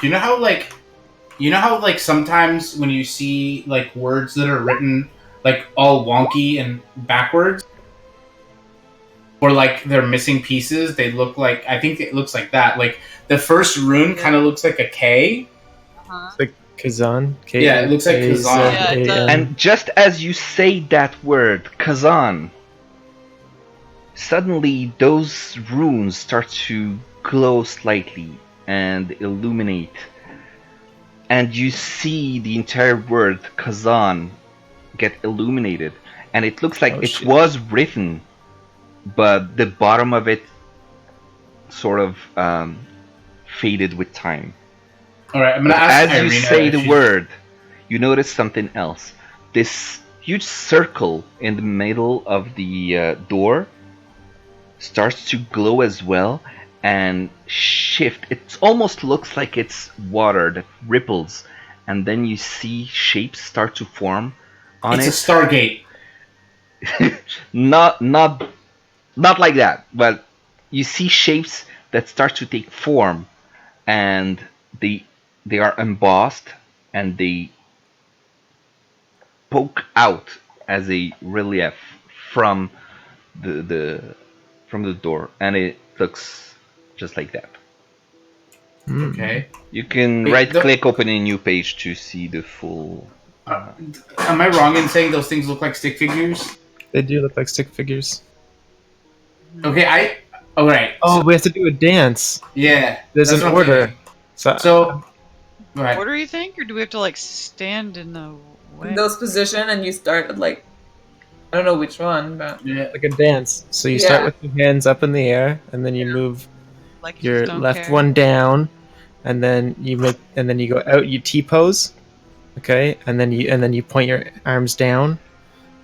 you know how like sometimes when you see like words that are written like all wonky and backwards, or like they're missing pieces, they look like, I think it looks like that. Like the first rune kind of looks like a K. Uh-huh. Like Kazan? Yeah, it looks like Kazan. Yeah, it does. And just as you say that word, Kazan, suddenly those runes start to glow slightly and illuminate. And you see the entire word Kazan get illuminated. And it looks like it was written, but the bottom of it sort of faded with time. Alright, I'm gonna But ask as you Irina say if the she's- word, you notice something else. This huge circle in the middle of the door starts to glow as well and shift. It almost looks like it's water that ripples, and then you see shapes start to form on It's it. a Stargate. not like that, but you see shapes that start to take form, and they are embossed and they poke out as a relief from the door, and it looks just like that. Okay. You can Wait, right click open a new page to see the full. Am I wrong in saying those things look like stick figures? They do look like stick figures. Okay, alright. Oh, we have to do a dance. Yeah. There's that's an what I'm order. thinking. So, So, right. Order, you think, or do we have to like stand in the way? In those position, and you start at like, I don't know which one, but Yeah. like a dance. So you Yeah. start with your hands up in the air, and then you move Like you your just don't left care? one down, and then you go out. You T pose, okay, and then you point your arms down,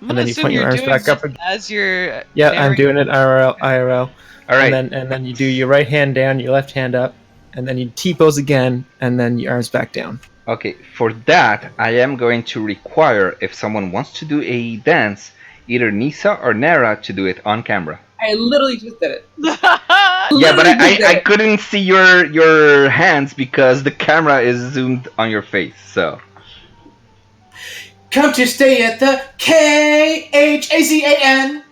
I'm and gonna then you assume point your you're arms doing back up this again. as you're. Yeah, I'm tearing- doing it IRL. All right. And then you do your right hand down, your left hand up, and then you T pose again, and then your arms back down. Okay, for that, I am going to require, if someone wants to do a dance, either Nisa or Nara to do it on camera. I literally just did it. Yeah, but I couldn't see your hands because the camera is zoomed on your face, so. Come to stay at the KHACAN.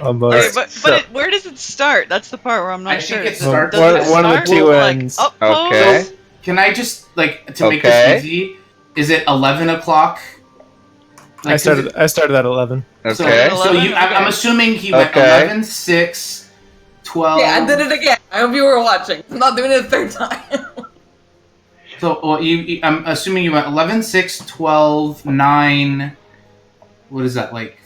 Okay, but where does it start? That's the part where I'm not I sure. think it Does starts One- with one of the start two with, ends. Up pose? Okay. Can I just like to make Okay. this easy? Is it 11 o'clock? Like, I started at 11. So, Okay. so you, I'm Okay. assuming he went Okay. 11, 6, 12. Yeah, I did it again. I hope you were watching. I'm not doing it a third time. So I'm assuming you went 11, 6, 12, 9. What is that, like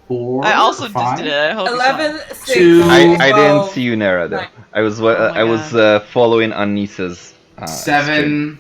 4. I also 5, just did it. I hope you saw 11, it. 6, Two. I didn't 12, see you, Nara, though. 9. I was Oh my I was following Anisa's stream. 7.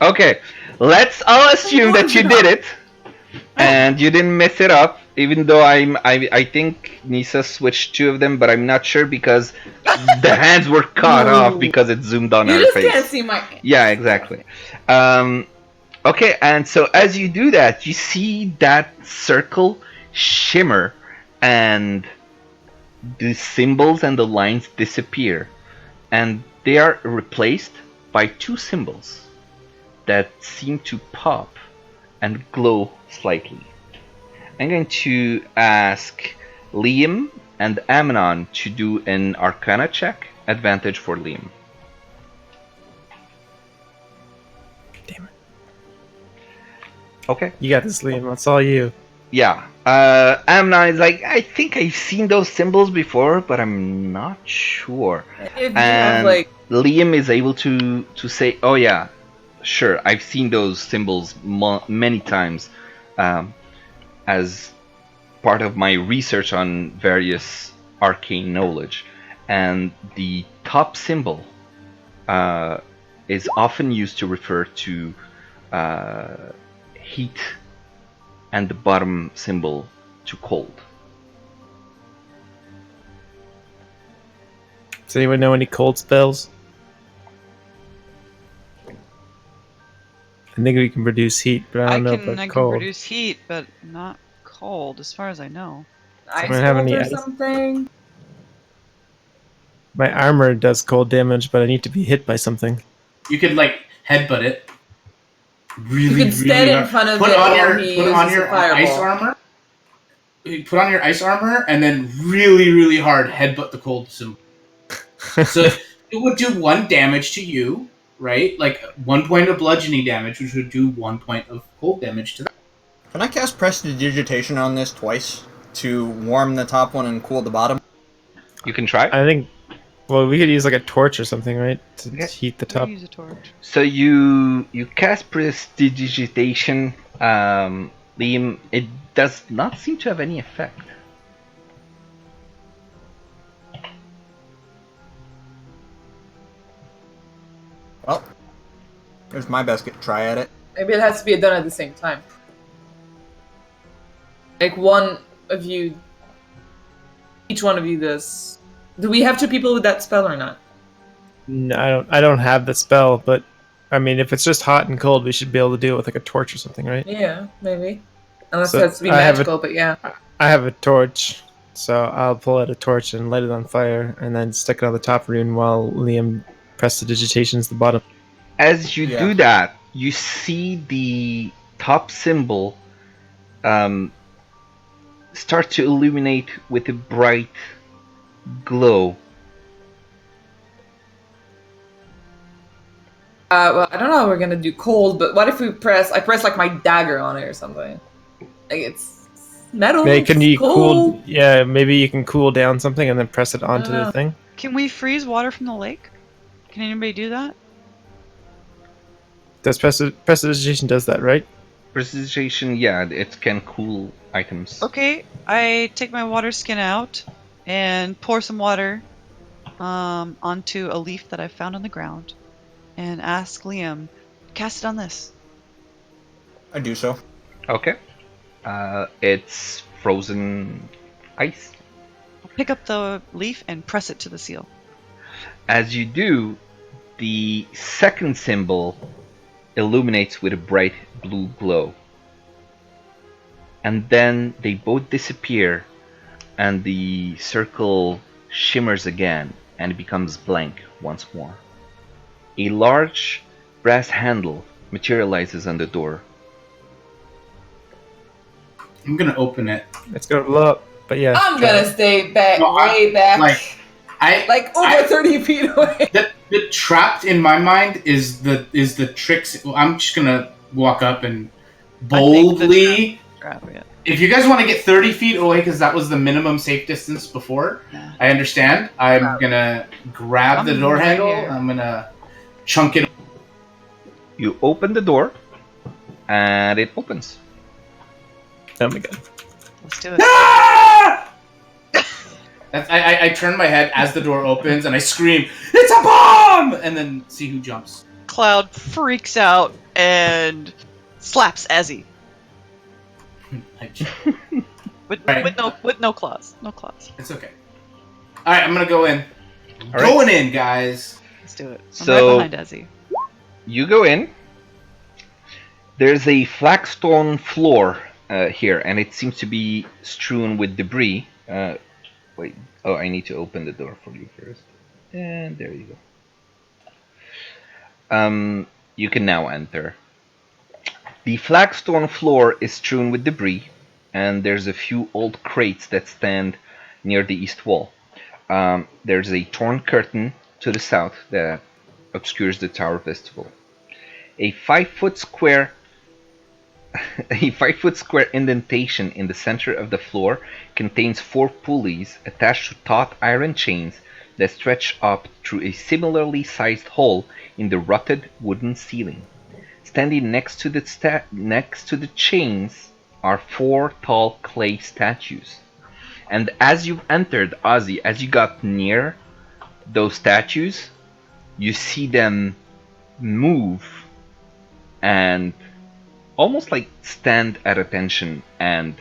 Okay, let's all assume that you did it, Ah. and you didn't mess it up. Even though I think Nisa switched 2 of them, but I'm not sure because the hands were cut off because it zoomed on You her just face. can't see my hand. Yeah, exactly. Okay, and so as you do that, you see that circle shimmer, and the symbols and the lines disappear, and they are replaced by 2 symbols that seem to pop and glow slightly. I'm going to ask Liam and Amnon to do an Arcana check. Advantage for Liam. Damn it. Okay. You got this, Liam. That's all you. Yeah. Amnon is like, I think I've seen those symbols before, but I'm not sure. If you And have, like, Liam is able to say, oh yeah, sure, I've seen those symbols many times as part of my research on various arcane knowledge. And the top symbol is often used to refer to heat, and the bottom symbol to cold. Does anyone know any cold spells? I think we can produce heat, but I don't know I about can cold. produce heat, but not cold, as far as I know. ice Someone have bolt any or ice? something. My armor does cold damage, but I need to be hit by something. You could like headbutt it. Really, You could stand really in hard. front of Put it on while your he put uses on a your fireball. ice armor. Put on your ice armor and then really, really hard headbutt the cold symbol. So it would do 1 damage to you, right? Like 1 point of bludgeoning damage, which would do 1 point of cold damage to that. Can I cast Prestidigitation on this twice to warm the top one and cool the bottom? You can try. I think. Well, we could use like a torch or something, right, to Okay. heat the We top. use a torch. So you cast Prestidigitation, Liam. It does not seem to have any effect. Well, there's my best try at it. Maybe it has to be done at the same time. Like one of you, each one of you does. Do we have 2 people with that spell or not? No, I don't have the spell, but I mean, if it's just hot and cold, we should be able to do it with like a torch or something, right? Yeah, maybe. Unless So it has to be I have magical, but yeah. I have a torch, so I'll pull out a torch and light it on fire, and then stick it on the top rune while Liam prestidigitations the bottom. As you Yeah. do that, you see the top symbol start to illuminate with a bright glow. Well, I don't know how we're gonna do cold, but what if I press like my dagger on it or something? Like it's metal. Maybe can it's you cold. cool? Yeah, maybe you can cool down something and then press it onto know. the thing. Can we freeze water from the lake? Can anybody do that? Does prestidigitation does that, right? Precipitation, yeah, it can cool items. Okay, I take my water skin out and pour some water onto a leaf that I found on the ground and ask Liam, cast it on this. I do so. Okay. It's frozen ice. Pick up the leaf and press it to the seal. As you do, the second symbol illuminates with a bright blue glow. And then they both disappear, and the circle shimmers again, and it becomes blank once more. A large brass handle materializes on the door. I'm gonna open it. It's gonna blow up, but yeah. I'm gonna stay back, No, way back, like over 30 feet away. The trapped in my mind is the tricks. I'm just gonna walk up and boldly. If you guys want to get 30 feet away, because that was the minimum safe distance before, Yeah. I understand. I'm gonna grab the door right handle. here. I'm gonna chunk it. You open the door, and it opens. Oh my god. Let's do it. Ah! I turn my head as the door opens and I scream, "It's a bomb!" And then see who jumps. Cloud freaks out and slaps Ezzy. With no claws. No claws. It's okay. Alright, I'm gonna go in. All Going right. in, guys. Let's do it. I'm So- right behind Ezzy. You go in. There's a flagstone floor here, and it seems to be strewn with debris. Wait. Oh, I need to open the door for you first. And there you go. You can now enter. The flagstone floor is strewn with debris, and there's a few old crates that stand near the east wall. There's a torn curtain to the south that obscures the tower vestibule. A 5-foot square indentation in the center of the floor contains 4 pulleys attached to taut iron chains that stretch up through a similarly sized hole in the rutted wooden ceiling. Standing next to the chains are 4 tall clay statues. And as you entered, Ozzy, as you got near those statues, you see them move and almost like stand at attention and...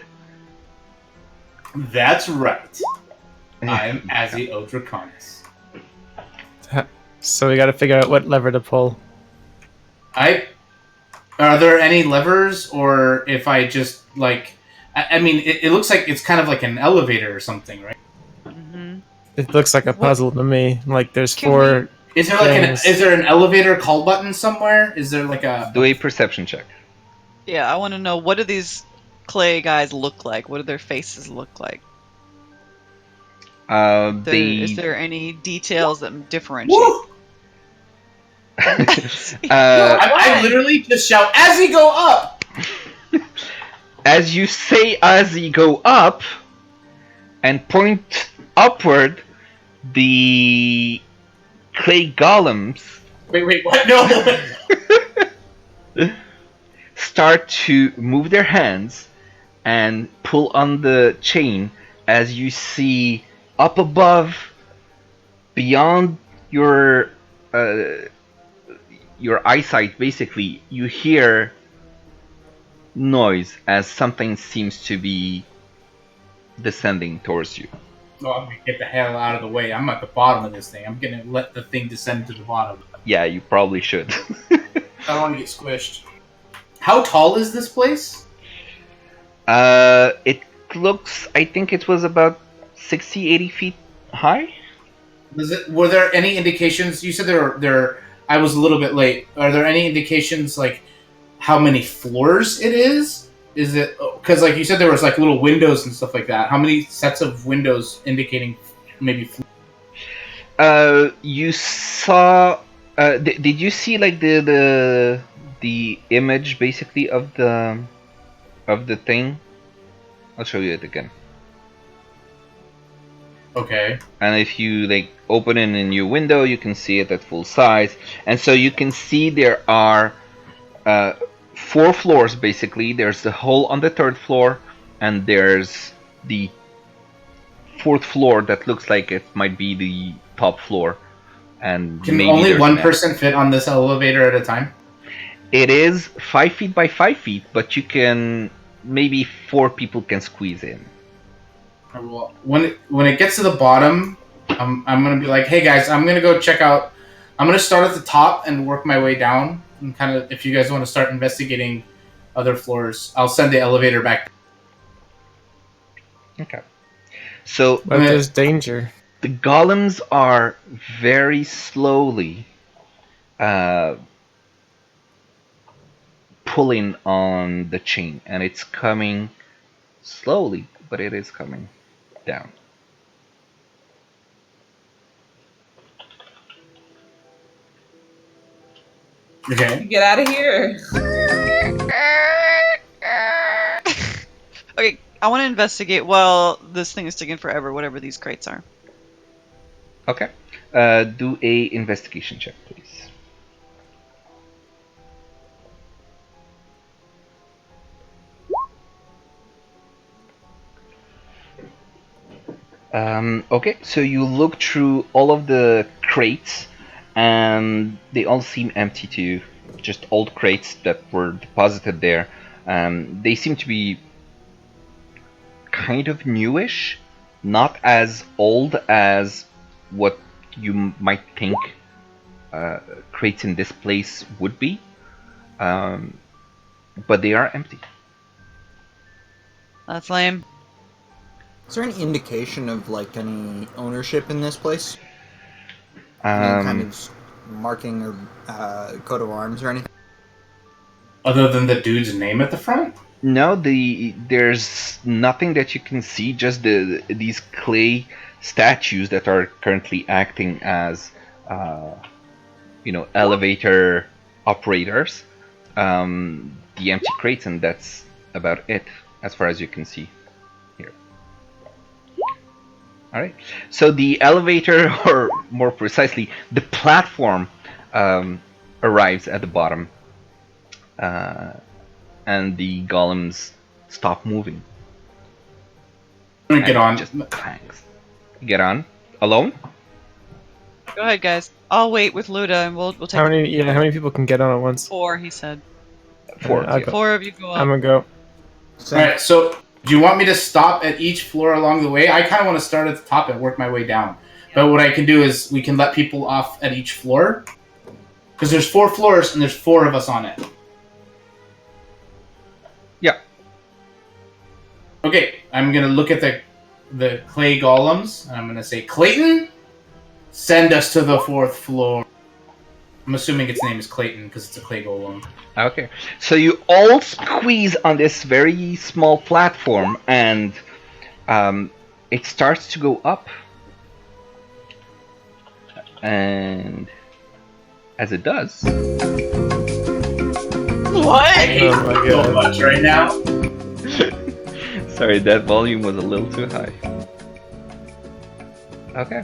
That's right. I am Azzy Odraconis. So we got to figure out what lever to pull. Are there any levers, or if I just like... I mean, it looks like it's kind of like an elevator or something, right? Mm-hmm. It looks like a puzzle to me. Like there's Can 4. Is there like things. is there an elevator call button somewhere? Is there like a... Do a perception check. Yeah, I want to know, what do these clay guys look like? What do their faces look like? Is there any details that differentiate? Woo! I literally just shout, "Azzy, go up!" As you say Ozzy, go up and point upward, the clay golems Wait, what? No! start to move their hands and pull on the chain as you see up above, beyond your eyesight, basically, you hear noise as something seems to be descending towards you. Oh, I'm gonna get the hell out of the way. I'm at the bottom of this thing. I'm gonna let the thing descend to the bottom. Yeah, you probably should. I don't want to get squished. How tall is this place? It looks, I think it was about 60, 80 feet high. Were there any indications? You said there. I was a little bit late. Are there any indications like how many floors it is? Is it because like you said there was like little windows and stuff like that? How many sets of windows indicating maybe? You saw. Did you see like the image basically of the thing? I'll show you it again. Okay. And if you like open in a new window, you can see it at full size. And so you can see there are 4 floors basically. There's the hole on the 3rd floor, and there's the 4th floor that looks like it might be the top floor. And Can maybe only one an person fit on this elevator at a time? It is 5 feet by 5 feet, but you can maybe 4 people can squeeze in. Well, when it gets to the bottom, I'm gonna be like, hey guys, I'm gonna go check out. I'm gonna start at the top and work my way down. And kind of, if you guys want to start investigating other floors, I'll send the elevator back. Okay. So But there's danger. the golems are very slowly pulling on the chain, and it's coming slowly, but it is coming down. Okay. Get out of here. Okay, I want to investigate while this thing is taking forever, whatever these crates are. Okay. Do a investigation check, please. Okay, so you look through all of the crates, and they all seem empty to you. Just old crates that were deposited there. They seem to be kind of newish, not as old as what you might think crates in this place would be, but they are empty. That's lame. Is there any indication of like any ownership in this place? Any kind of marking or coat of arms or anything? Other than the dude's name at the front? No, there's nothing that you can see. Just these clay statues that are currently acting as, elevator operators. The empty crates, and that's about it as far as you can see here. All right. So the elevator, or more precisely, the platform, arrives at the bottom. And the golems stop moving. I'm gonna get on. Just clangs. Get on alone. Go ahead, guys. I'll wait with Luda, and we'll take. How many people can get on at once? 4, he said. 4. I'll go. 4 of you go up. I'm gonna go. Alright, so do you want me to stop at each floor along the way? I kind of want to start at the top and work my way down. But what I can do is we can let people off at each floor. Because there's 4 floors and there's 4 of us on it. Yeah. Okay, I'm going to look at the clay golems. And I'm going to say, Clayton, send us to the 4th floor. I'm assuming its name is Clayton because it's a clay golem. Okay. So you all squeeze on this very small platform, and it starts to go up. And as it does, I hate Oh my so God. much right now. sorry, that volume was a little too high. Okay.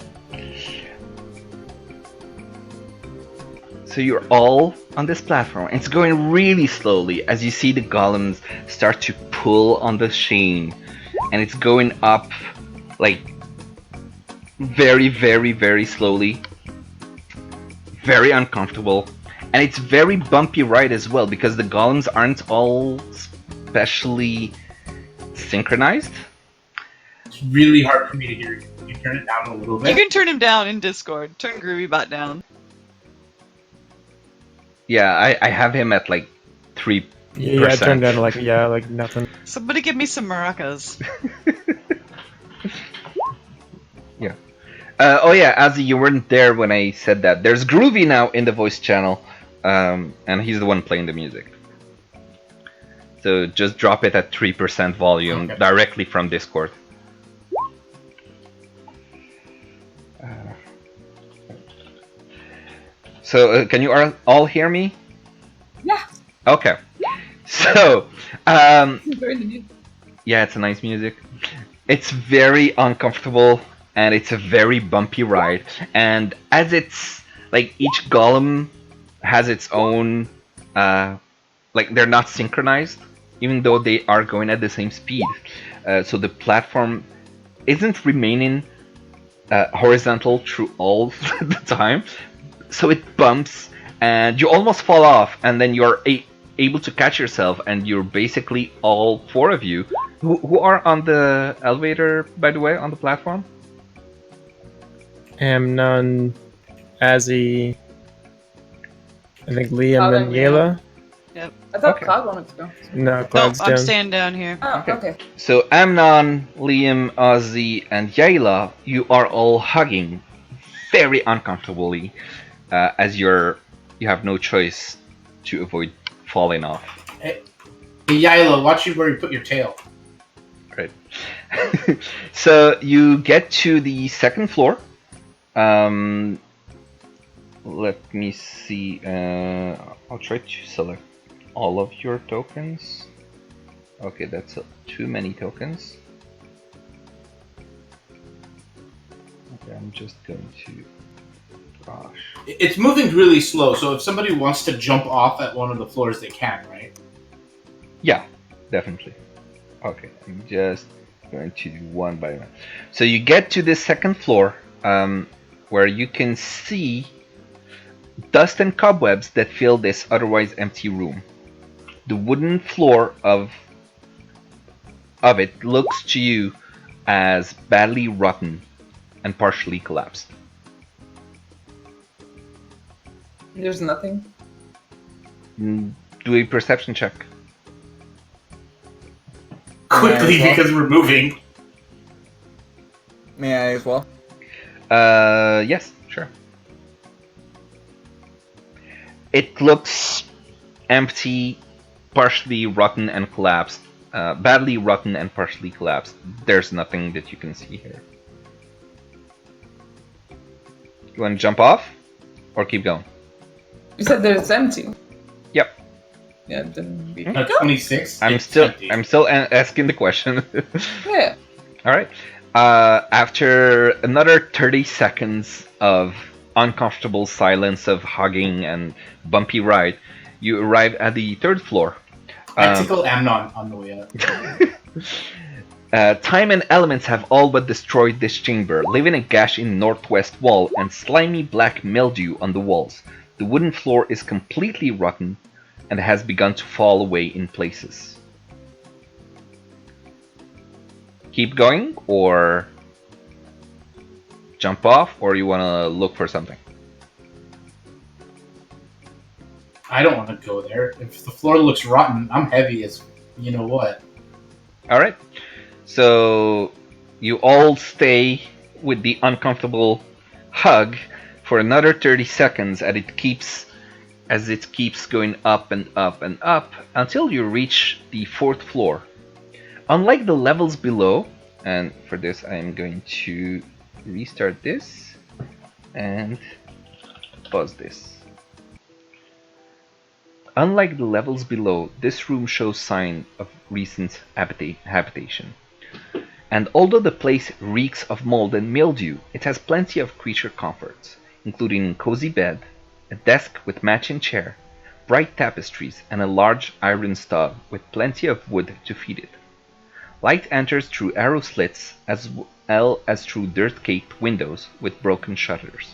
So you're all on this platform. It's going really slowly as you see the golems start to pull on the chain, and it's going up like very, very, very slowly. Very uncomfortable, and it's very bumpy ride as well because the golems aren't all specially synchronized. It's really hard for me to hear you. Can you turn it down a little You bit? can turn him down in Discord. Turn Groovybot down. Yeah, I have him at like 3%. Yeah, I turned down to like nothing. Somebody give me some maracas. Yeah. Oh yeah, Azzy, you weren't there when I said that. There's Groovy now in the voice channel, and he's the one playing the music. So just drop it at 3% volume directly from Discord. So can you all hear me? Yeah. Okay. So, yeah, it's a nice music. It's very uncomfortable, and it's a very bumpy ride. And as it's like each golem has its own, like they're not synchronized, even though they are going at the same speed. So the platform isn't remaining horizontal through all the time. So it bumps, and you almost fall off, and then you're able to catch yourself, and you're basically all 4 of you who are on the elevator, by the way, on the platform. Amnon, Azzy, I think Liam and Liam. Yela. Yep. I thought Okay. Cloud wanted to go. No, Nope, Cloud's I'm down. staying down here. Oh, okay. So Amnon, Liam, Ozzy, and Yayla, you are all hugging very uncomfortably, as you have no choice to avoid falling off. Hey, Yila, watch you where you put your tail. Right. So you get to the 2nd floor. Let me see. I'll try to select all of your tokens. Okay, that's too many tokens. Okay, I'm just going to. Gosh. It's moving really slow, so if somebody wants to jump off at one of the floors, they can, right? Yeah, definitely. Okay, I'm just going to do one by one. So you get to the second floor, where you can see dust and cobwebs that fill this otherwise empty room. The wooden floor of it looks to you as badly rotten and partially collapsed. There's nothing. Do a perception check. Quickly, May I as well? because we're moving. May I as well? Yes, sure. It looks empty, partially rotten and collapsed. Badly rotten and partially collapsed. There's nothing that you can see here. You want to jump off? Or keep going? You said that it's empty. Yep. Yeah, then we 26. I'm It's still empty. asking the question. Yeah. All right. After another 30 seconds of uncomfortable silence of hugging and bumpy ride, you arrive at the third floor. I tickle Amnon on the way up. Time and elements have all but destroyed this chamber, leaving a gash in the northwest wall and slimy black mildew on the walls. The wooden floor is completely rotten and has begun to fall away in places. Keep going, or jump off, or you want to look for something? I don't want to go there. If the floor looks rotten, I'm heavy as you know what. All right. So you all stay with the uncomfortable hug for another 30 seconds as it keeps going up and up and up until you reach the fourth floor. Unlike the levels below, and for this I am going to restart this and pause this. Unlike the levels below, this room shows signs of recent habitation. And although the place reeks of mold and mildew, it has plenty of creature comforts, including a cozy bed, a desk with matching chair, bright tapestries, and a large iron stove with plenty of wood to feed it. Light enters through arrow slits as well as through dirt-caked windows with broken shutters.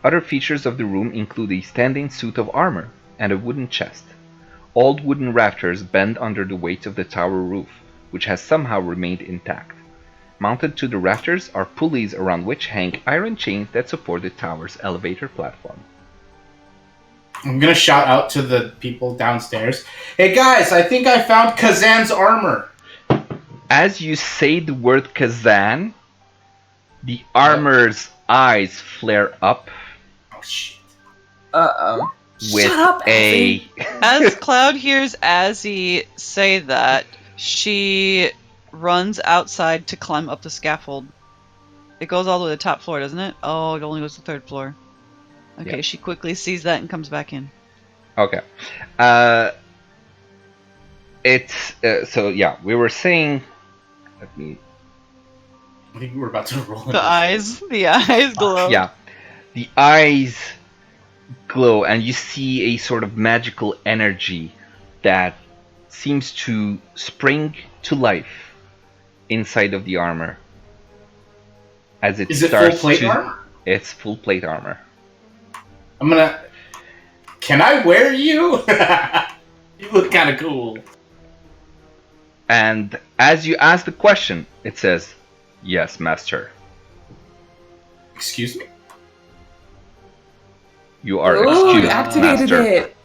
Other features of the room include a standing suit of armor and a wooden chest. Old wooden rafters bend under the weight of the tower roof, which has somehow remained intact. Mounted to the rafters are pulleys around which hang iron chains that support the tower's elevator platform. I'm gonna shout out to the people downstairs. Hey guys, I think I found Kazan's armor. As you say the word Kazan, the armor's eyes flare up Oh shit. Uh-oh. with Shut up, a... As Cloud hears Azzy say that, she runs outside to climb up the scaffold. It goes all the way to the top floor, doesn't it? Oh, it only goes to the third floor. Okay, Yeah. she quickly sees that and comes back in. Okay. So yeah, we were saying... Let me... I think we're about to roll. The eyes glow. Yeah. The eyes glow and you see a sort of magical energy that seems to spring to life inside of the armor. As it Is it starts full plate to... armor? It's full plate armor. I'm gonna. Can I wear you? You look kind of cool. And as you ask the question, it says, "Yes, master. Excuse me. You are Ooh, excused, you activated master." it.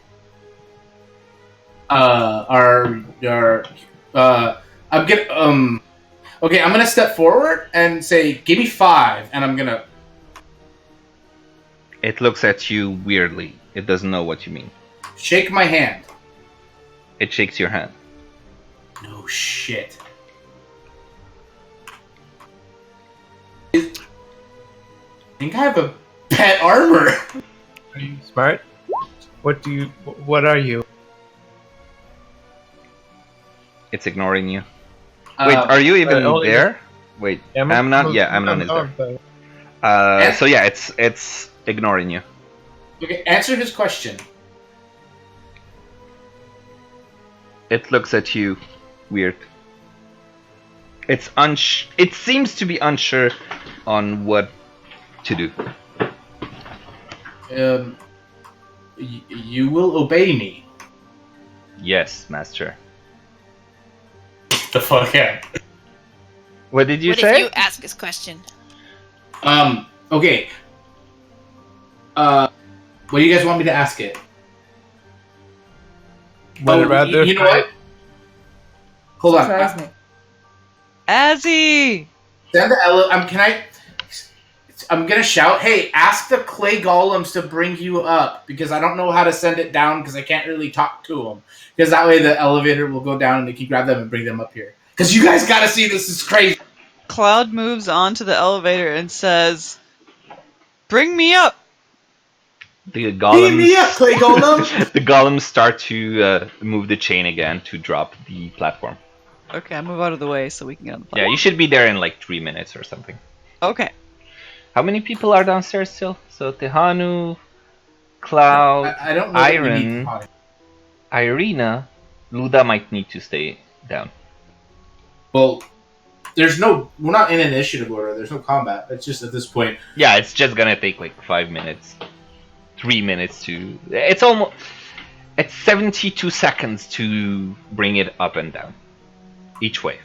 I'm gonna. Okay, I'm gonna step forward and say, "Give me 5," and I'm gonna. It looks at you weirdly. It doesn't know what you mean. Shake my hand. It shakes your hand. No shit. I think I have a pet armor. Are you smart? What are you? It's ignoring you. Wait, are you even only- there? Wait, Amnon? Yeah, Amnon is there. So yeah, it's ignoring you. Okay, answer his question. It looks at you weird. It seems to be unsure on what to do. You will obey me. Yes, master. The fuck yeah. What did you What say? if you ask this question? Okay. What do you guys want me to ask it? You know what? Hold on. Surprise me. Azzy! Send the I'm gonna shout, hey, ask the clay golems to bring you up, because I don't know how to send it down, because I can't really talk to them. Because that way the elevator will go down and they can grab them and bring them up here. Because you guys gotta see this is crazy. Cloud moves onto the elevator and says, "Bring me up!" The golems. Me up, clay golem! The golems start to move the chain again to drop the platform. Okay, I move out of the way so we can get on the platform. Yeah, you should be there in like 3 minutes or something. Okay. How many people are downstairs still? So Tehanu, Cloud, I don't know Iron, Irina, Luda might need to stay down. Well, we're not in initiative order. There's no combat. It's just at this point. Yeah, it's just gonna take like 5 minutes, 3 minutes to. It's 72 seconds to bring it up and down, each way.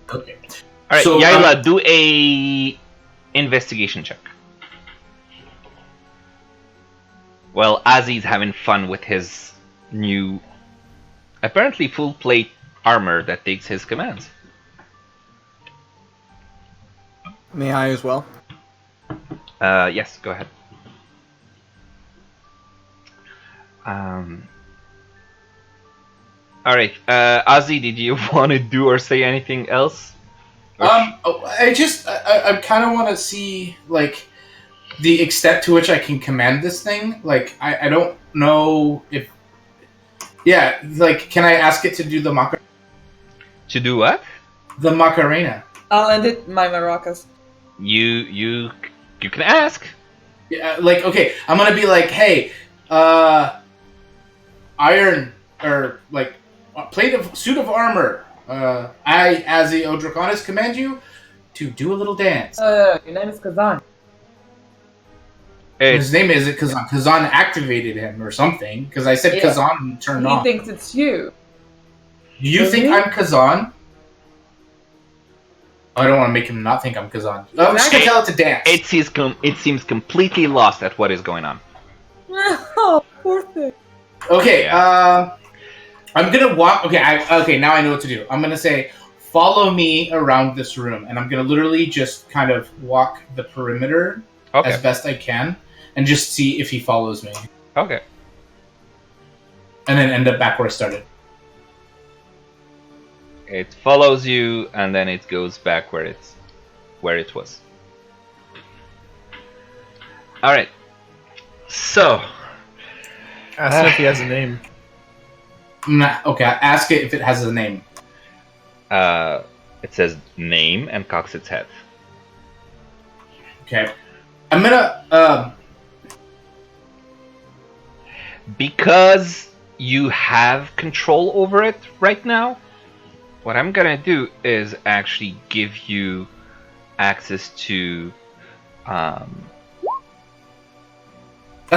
Okay. All right, So, Yaila, do a investigation check. Well, Azzy's having fun with his new, apparently full plate armor that takes his commands. May I as well? Yes, go ahead. All right, Azzy, did you want to do or say anything else? I kind of want to see like the extent to which I can command this thing. Like I don't know if. Yeah, like can I ask it to do the Macarena? To do what? The Macarena. I'll end it my maracas. You can ask. Yeah, like okay, I'm gonna be like, hey, iron or like suit of armor. I, as the Odraconis, command you to do a little dance. Your name is Kazan. His name isn't Kazan. Kazan activated him or something. Because I said Kazan turned on. He thinks it's you. Do you think I'm Kazan? I don't want to make him not think I'm Kazan. I'm just gonna tell it to dance. It seems completely lost at what is going on. Oh, poor thing. Okay, I'm gonna walk. Okay, now I know what to do. I'm gonna say, follow me around this room, and I'm gonna literally just kind of walk the perimeter as best I can, and just see if he follows me. Okay. And then end up back where I started. It follows you, and then it goes back where it was. All right. So. Ask if he has a name. Okay, ask it if it has a name. It says name and cocks its head. Okay. I'm gonna, Because you have control over it right now, what I'm gonna do is actually give you access to, That's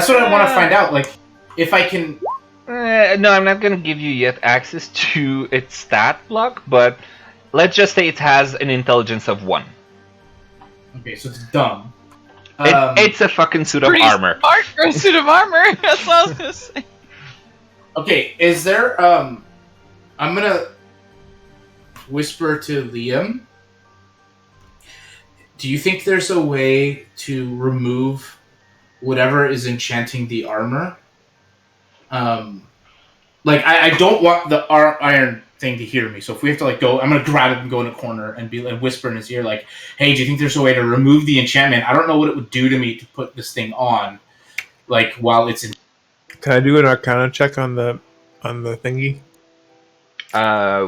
what I want to find out, like, if I can... no, I'm not gonna give you yet access to its stat block, but let's just say it has an intelligence of 1. Okay, so it's dumb. It's a fucking suit of armor. Smart for a suit of armor. That's what I was gonna say. Okay, is there I'm gonna whisper to Liam. Do you think there's a way to remove whatever is enchanting the armor? Like I don't want the iron thing to hear me. So if we have to like go, I'm gonna grab it and go in a corner and whisper in his ear like, "Hey, do you think there's a way to remove the enchantment? I don't know what it would do to me to put this thing on, like while it's in." Can I do an Arcana check on the thingy?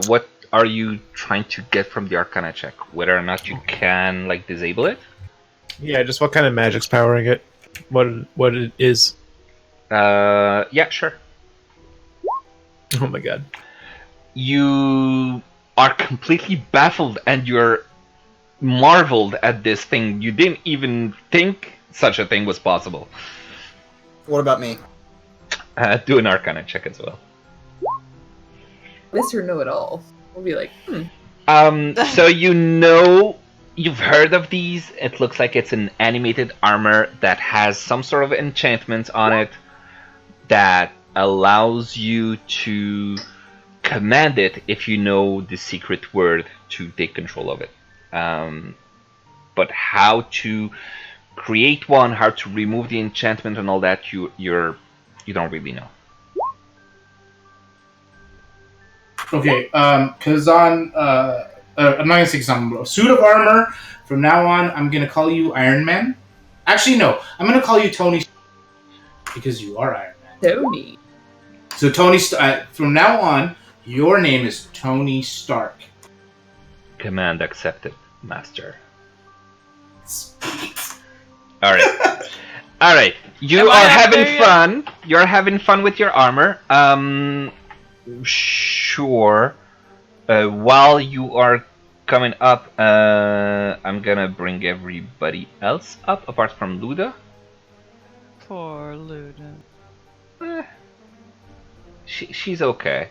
What are you trying to get from the Arcana check? Whether or not you can like disable it? Yeah, just what kind of magic's powering it? What it is? Yeah, sure. Oh my god. You are completely baffled, and you're marveled at this thing. You didn't even think such a thing was possible. What about me? Do an Arcana check as well. Mr. Know-It-All. We'll be like, So you know, you've heard of these. It looks like it's an animated armor that has some sort of enchantment on it that allows you to command it if you know the secret word to take control of it. But how to create one, how to remove the enchantment and all that, you don't really know. Okay, because I'm not gonna say something. A suit of armor. From now on, I'm gonna call you Iron Man. Actually, no, I'm gonna call you Tony because you are Iron Man. Tony. So Tony, from now on, your name is Tony Stark. Command accepted, Master. All right, all right. You are having fun. You're having fun with your armor. Sure. While you are coming up, I'm gonna bring everybody else up apart from Luda. Poor Luda. She's okay.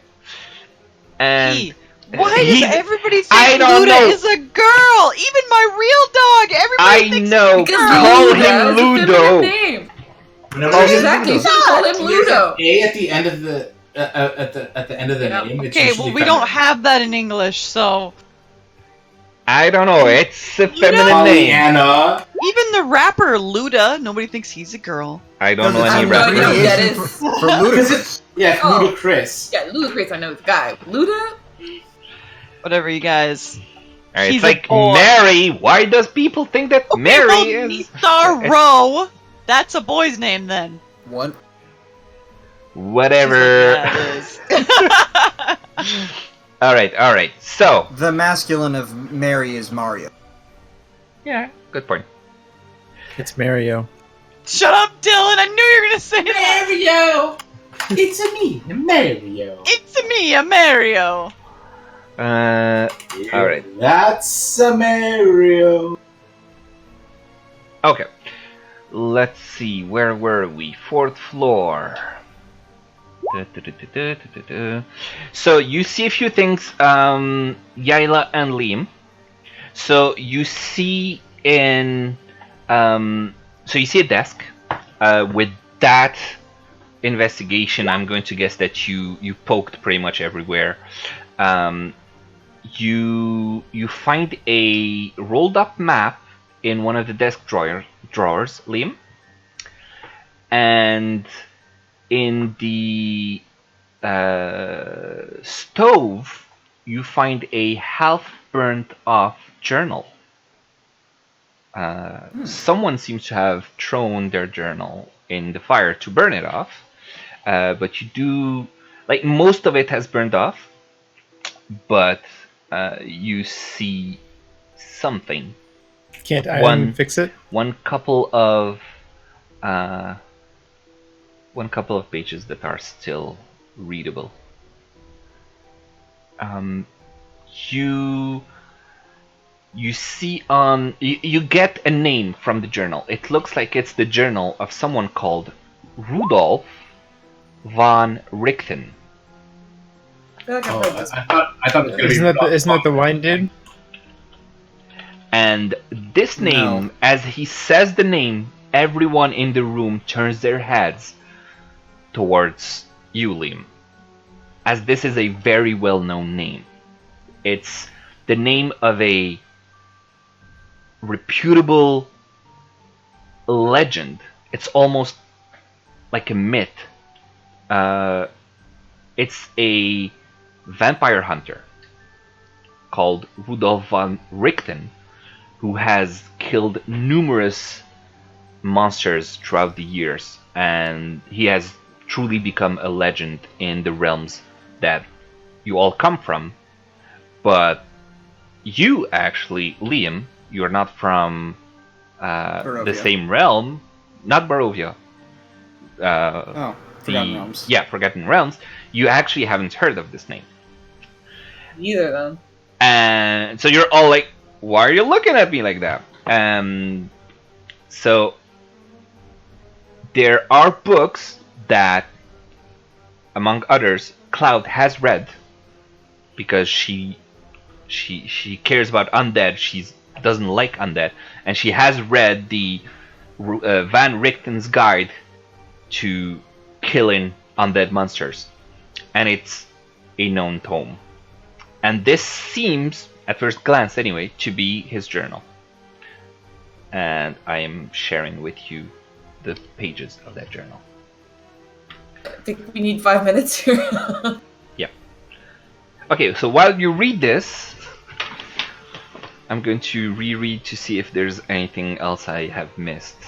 And why does everybody think I don't Luda know. is a girl? Even my real dog, everybody thinks know. he's a Call girl. him Ludo. Exactly, you should call him Ludo. A at the end of the at the end of the name. Okay, well we don't have that in English, so I don't know. It's a feminine name. Pollyanna. even the rapper Luda, nobody thinks he's a girl. I don't know I any have no idea rappers. who that is. For Ludacris. Yeah, Oh. Ludacris. Yeah, Ludacris, I know the guy. Luda? Whatever, you guys. It's He's a like boy. Mary. Why does people think that Mary well, is? Rowe. That's a boy's name then. What? Whatever. She's like, yeah, it is. All right. So The masculine of Mary is Mario. yeah, good point. It's Mario. Shut up, Dylan. I knew you were gonna say that. Mario. It's a me, Mario. It's me, a Mario. All right. That's a Mario. Okay. Let's see. Where were we? 4th floor. So you see a few things, Yaila and Liam. So you see so you see a desk. With that investigation, I'm going to guess that you poked pretty much everywhere. You find a rolled up map in one of the desk drawers, Liam, and in the stove you find a half burnt off journal. Someone seems to have thrown their journal in the fire to burn it off, but you do, like, most of it has burned off, but you see something. Can't Iron fix it? One couple of pages that are still readable. You see you get a name from the journal. It looks like it's the journal of someone called Rudolf von Richten. I feel like I've heard this. I thought it was gonna Isn't that the wine dude? And this name, as he says the name, everyone in the room turns their heads towards you, Liam, as this is a very well-known name. It's the name of a reputable legend. It's almost like a myth. It's a vampire hunter called Rudolf von Richten, who has killed numerous monsters throughout the years, and he has truly become a legend in the realms that you all come from. But you actually, Liam, you're not from the same realm, not Barovia. Forgotten Realms. Yeah, Forgotten Realms. You actually haven't heard of this name. Neither of them. And so you're all like, why are you looking at me like that? So there are books that, among others, Cloud has read because she cares about undead. She doesn't like undead, and she has read the Van Richten's Guide to Killing Undead Monsters, and it's a known tome. And this seems, at first glance anyway, to be his journal. And I am sharing with you the pages of that journal. I think we need 5 minutes here. Yeah. Okay, so while you read this, I'm going to reread to see if there's anything else I have missed.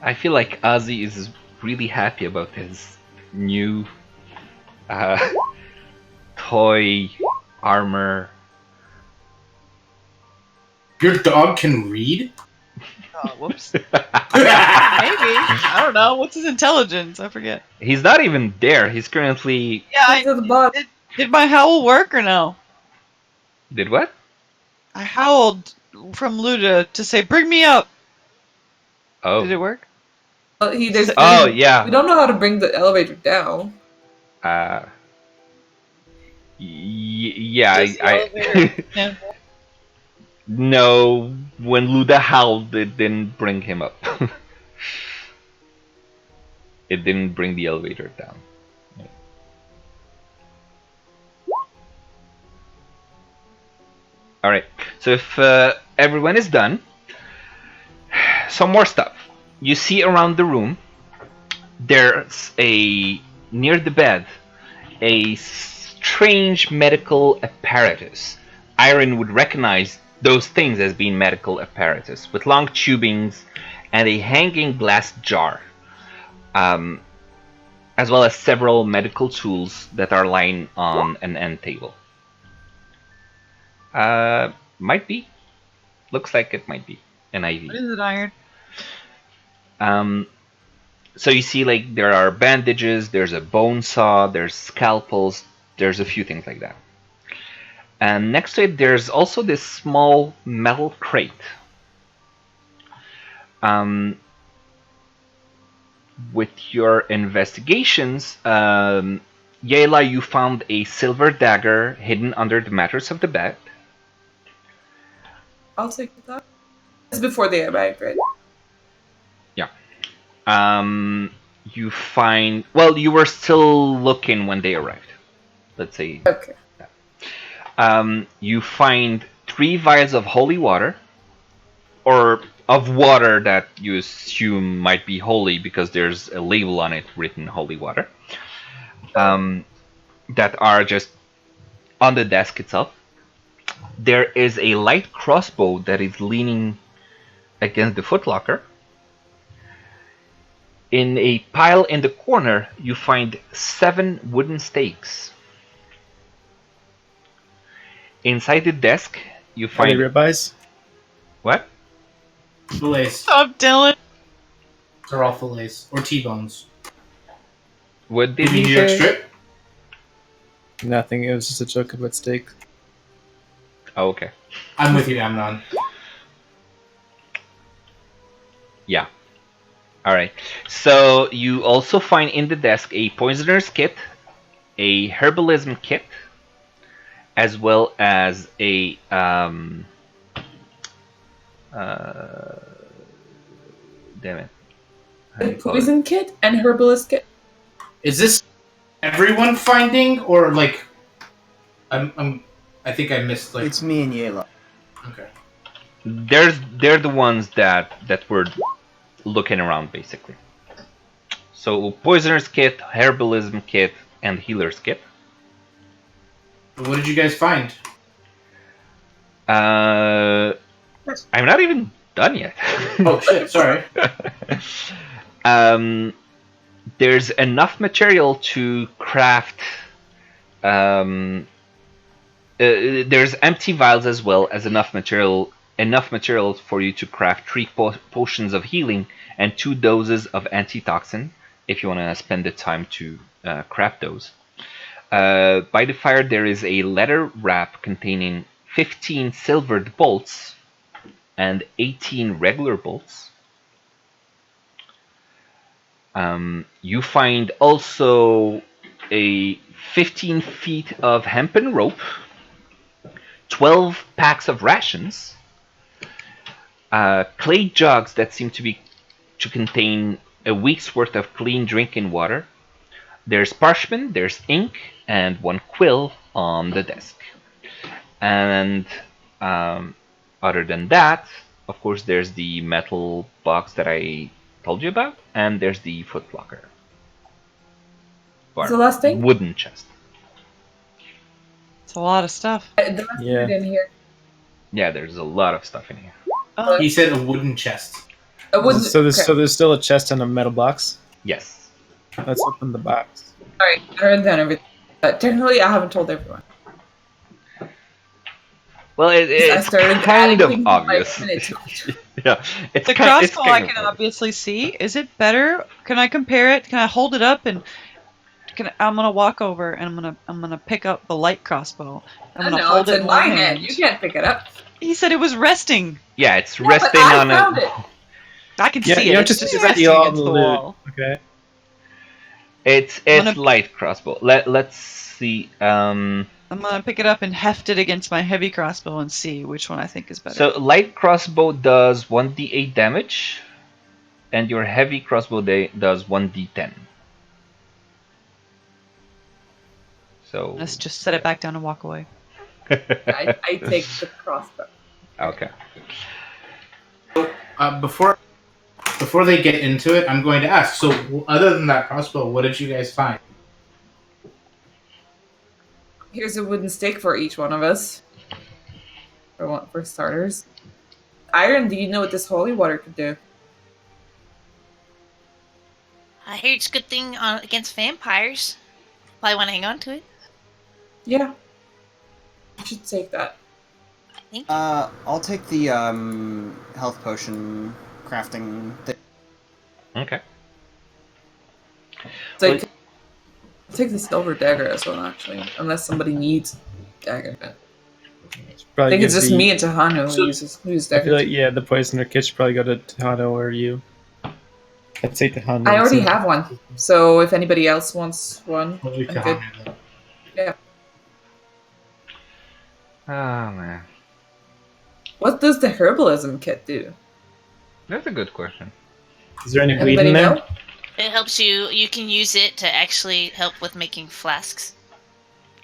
I feel like Ozzy is really happy about his new toy armor. Your dog can read? Oh, whoops. Maybe. I don't know. What's his intelligence? I forget. He's not even there. He's currently... Yeah, To the bottom. did my howl work or no? Did what? I howled from Luda to say, "Bring me up." Oh. Did it work? Well, Oh, yeah. We don't know how to bring the elevator down. Yeah, Does the elevator stand up? No, when Luda howled, it didn't bring him up. It didn't bring the elevator down. Alright, so if everyone is done, some more stuff. You see around the room, there's near the bed, a strange medical apparatus. Iron would recognize those things as being medical apparatus, with long tubings and a hanging glass jar, as well as several medical tools that are lying on an end table. Might be. Looks like it might be an IV. What is it, Iron? So you see, like, there are bandages, there's a bone saw, there's scalpels, there's a few things like that. And next to it, there's also this small metal crate. With your investigations, Yayla, you found a silver dagger hidden under the mattress of the bed. I'll take that. It's before they arrived, right? Yeah. You find... Well, you were still looking when they arrived. Let's say... Okay. You find 3 vials of holy water, or of water that you assume might be holy because there's a label on it written holy water, that are just on the desk itself. There is a light crossbow that is leaning against the footlocker. In a pile in the corner, you find 7 wooden stakes. Inside the desk, you find... Any ribeyes? What? Fillets. Stop, Dylan. They're all fillets. Or T-bones. What did Maybe he New York say? strip? Nothing. It was just a joke about steak. Oh, okay. I'm with you, Amnon. Yeah. Alright. So you also find in the desk a poisoner's kit, a herbalism kit, as well as a damn it. How do A you call poison it? kit and herbalist kit. Is this everyone finding, or like, I think I missed like. It's me and Yayla. Okay. They're the ones that were looking around, basically. So poisoner's kit, herbalism kit, and healer's kit. What did you guys find? I'm not even done yet. Oh shit! Sorry. There's enough material to craft. There's empty vials as well as enough material for you to craft 3 potions of healing and 2 doses of antitoxin if you want to spend the time to craft those. By the fire, there is a leather wrap containing 15 silvered bolts and 18 regular bolts. You find also a 15 feet of hempen rope, 12 packs of rations, clay jugs that seem to contain a week's worth of clean drinking water. There's parchment, there's ink, and 1 quill on the desk. And other than that, of course, there's the metal box that I told you about, and there's the footlocker. What's the last thing? Wooden chest. It's a lot of stuff. The last thing I didn't hear. Yeah, there's a lot of stuff in here. Oh, He said a wooden chest. So there's still a chest and a metal box. Yes. Let's open the box. Sorry, I wrote down everything. Technically, I haven't told everyone. Well, it's started kind of adding obvious. 5 minutes. Yeah, it's The kind. It's crossbow I kind can of obvious. obviously see. Is it better? Can I compare it? Can I hold it up and I'm gonna walk over and I'm gonna pick up the light crossbow. I'm gonna hold it's it in in one my hand. hand. You can't pick it up. He said it was resting. Yeah, it's Yeah, resting but I on found a. it. I can Yeah, see you it. don't It's just just steal resting all against the the loot. wall. Okay. It's gonna- light crossbow. Let's see. I'm gonna pick it up and heft it against my heavy crossbow and see which one I think is better. So light crossbow does 1d8 damage, and your heavy crossbow does 1d10. So Let's just set it back down and walk away. I take the crossbow. Okay. Before they get into it, I'm going to ask. So, other than that crossbow, what did you guys find? Here's a wooden stake for each one of us. For starters. Iron, do you know what this holy water could do? I hear it's a good thing against vampires. Probably want to hang on to it. Yeah. You should take that. Thank you. I'll take the health potion crafting thing. Okay. So Well- I'll take the silver dagger as well, actually. Unless somebody needs dagger. I think it's just me and Tahano who uses I dagger. feel like the poisoner kit should probably go to Tahano or you. I'd say Tahano. I already have one. So if anybody else wants one, I'm good. Yeah. Oh man, What does the herbalism kit do? that's a good question. Is there any weed Anybody in there? know? It helps you. You can use it to actually help with making flasks.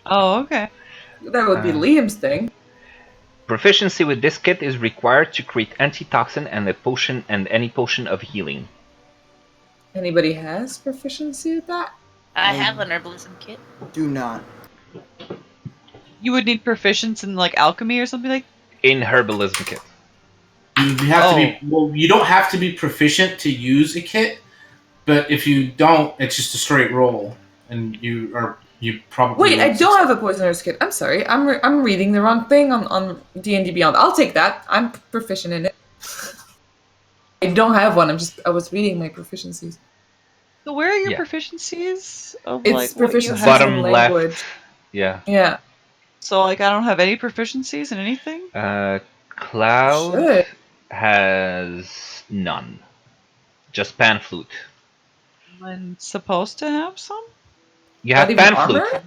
Oh, okay. That would be Liam's thing. Proficiency with this kit is required to create antitoxin and a potion and any potion of healing. Anybody has proficiency with that? I have an herbalism kit. Do not. You would need proficiency in like alchemy or something like. In herbalism kit. You have to be. Well, you don't have to be proficient to use a kit, but if you don't, it's just a straight roll, and you probably. Wait, I don't have a poisoner's kit. I'm sorry. I'm reading the wrong thing on D&D Beyond. I'll take that. I'm proficient in it. I don't have one. I was reading my proficiencies. So where are your Yeah. proficiencies of It's like what you proficiencies have? Bottom in left. language. Yeah. Yeah. So like I don't have any proficiencies in anything. Cloud Should. has none. Just pan flute. I'm supposed to have some. You have Not even pan flute. armor?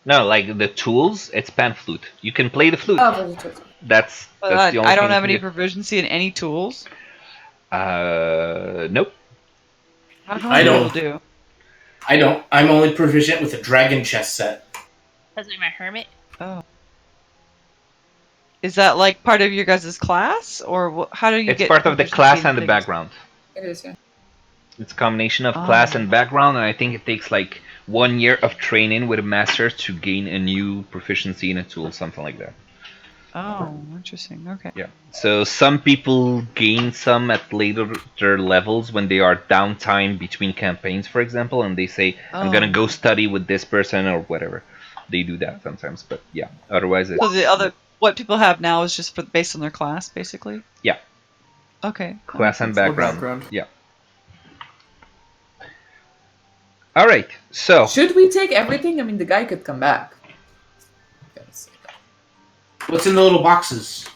No, like the tools, it's pan flute. You can play the flute. Oh, for the tools. That's But the only I don't thing have you any can proficiency in any tools. do. Nope. How do I don't. people do? I don't. I'm only proficient with a dragon chest set. Because I'm a hermit. Oh. Is that like part of your guys' class, or how do you It's get? part of the proficiency class in and the things? background. It is, yeah. It's a combination of class and background, and I think it takes like 1 year of training with a master to gain a new proficiency in a tool, something like that. Oh, interesting. Okay. Yeah. So some people gain some at later levels when they are downtime between campaigns, for example, and they say, I'm gonna go study with this person or whatever. They do that sometimes, but yeah. Otherwise, it's... So the other what people have now is just based on their class, basically. Yeah. Okay. Class and Or background. Yeah. All right. So Should we take everything? I mean, the guy could come back. What's in the little boxes?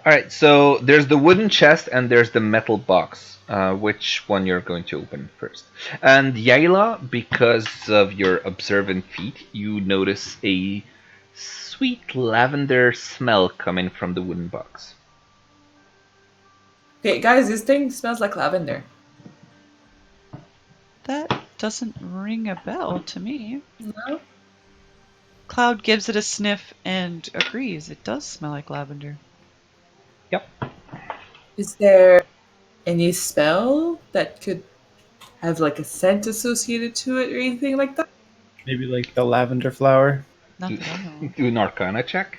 all right. So there's the wooden chest and there's the metal box. Which one you're going to open first? And Yaila, because of your observant feet, you notice a sweet lavender smell coming from the wooden box. Okay, guys, this thing smells like lavender. That doesn't ring a bell to me. No? Cloud gives it a sniff and agrees. It does smell like lavender. Yep. Is there any spell that could have like a scent associated to it or anything like that? Maybe like the lavender flower. Not that I know. Do an Arcana check.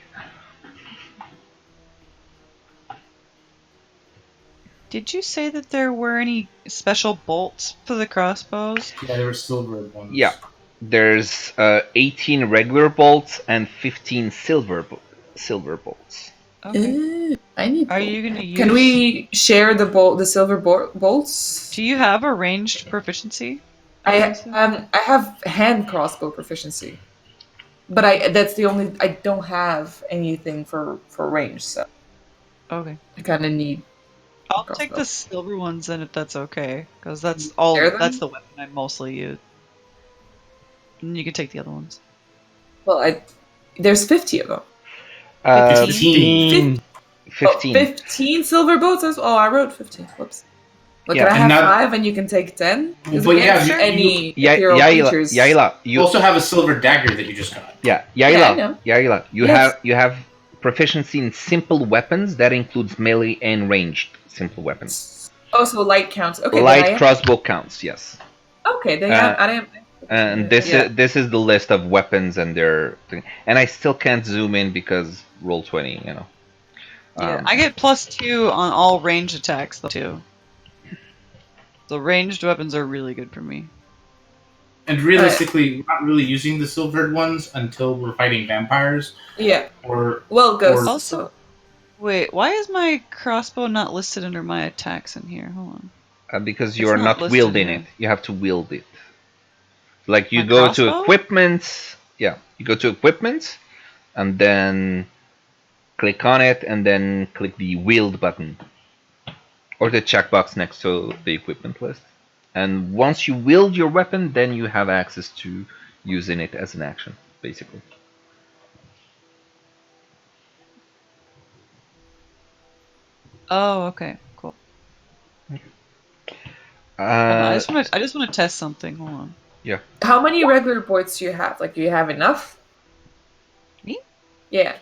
Did you say that there were any special bolts for the crossbows? Yeah, there were silver ones. Yeah, there's 18 regular bolts and 15 silver bolts. Okay. I need. Are you gonna use? Can we share the silver bolts? Do you have a ranged proficiency? I have hand crossbow proficiency, but that's the only I don't have anything for range, so Okay. I kind of need. I'll crossbow. take the silver ones then if that's okay, because that's Share all. them? That's the weapon I mostly use. And you can take the other ones. Well, there's 50 of them. 15. 15. 15 silver bolts. Oh, I wrote 15. Whoops. But Yeah, can I have and not- 5 and you can take 10? Because But we yeah, can't you- shoot any Yeah, hero creatures. Yaila, You you also have a silver dagger that you just got. yeah, Yeah, I Yaila, know. Yaila, Yes. you have proficiency in simple weapons that includes melee and ranged simple weapons. Oh, so light counts. Okay, Light then crossbow counts, yes. Okay, then Uh, I didn't. And Yeah. this is the list of weapons and their thing. And I still can't zoom in because roll 20, you know. Yeah. I get +2 on all ranged attacks though too. The ranged weapons are really good for me. And realistically, we're not really using the silvered ones until we're fighting vampires. Yeah. Or Well, ghosts. Also- Wait, why is my crossbow not listed under my attacks in here? Hold on. Because It's you are not not listed wielding here. it. You have to wield it. Like you My go crossbow? to equipment, yeah, you go to equipment, and then click on it, and then click the wield button, or the checkbox next to the equipment list. And once you wield your weapon, then you have access to using it as an action, basically. Oh, okay, cool. Hold on, I Uh, just want to test something. Hold on. How many regular bolts do you have? Like, do you have enough? Me? Yeah.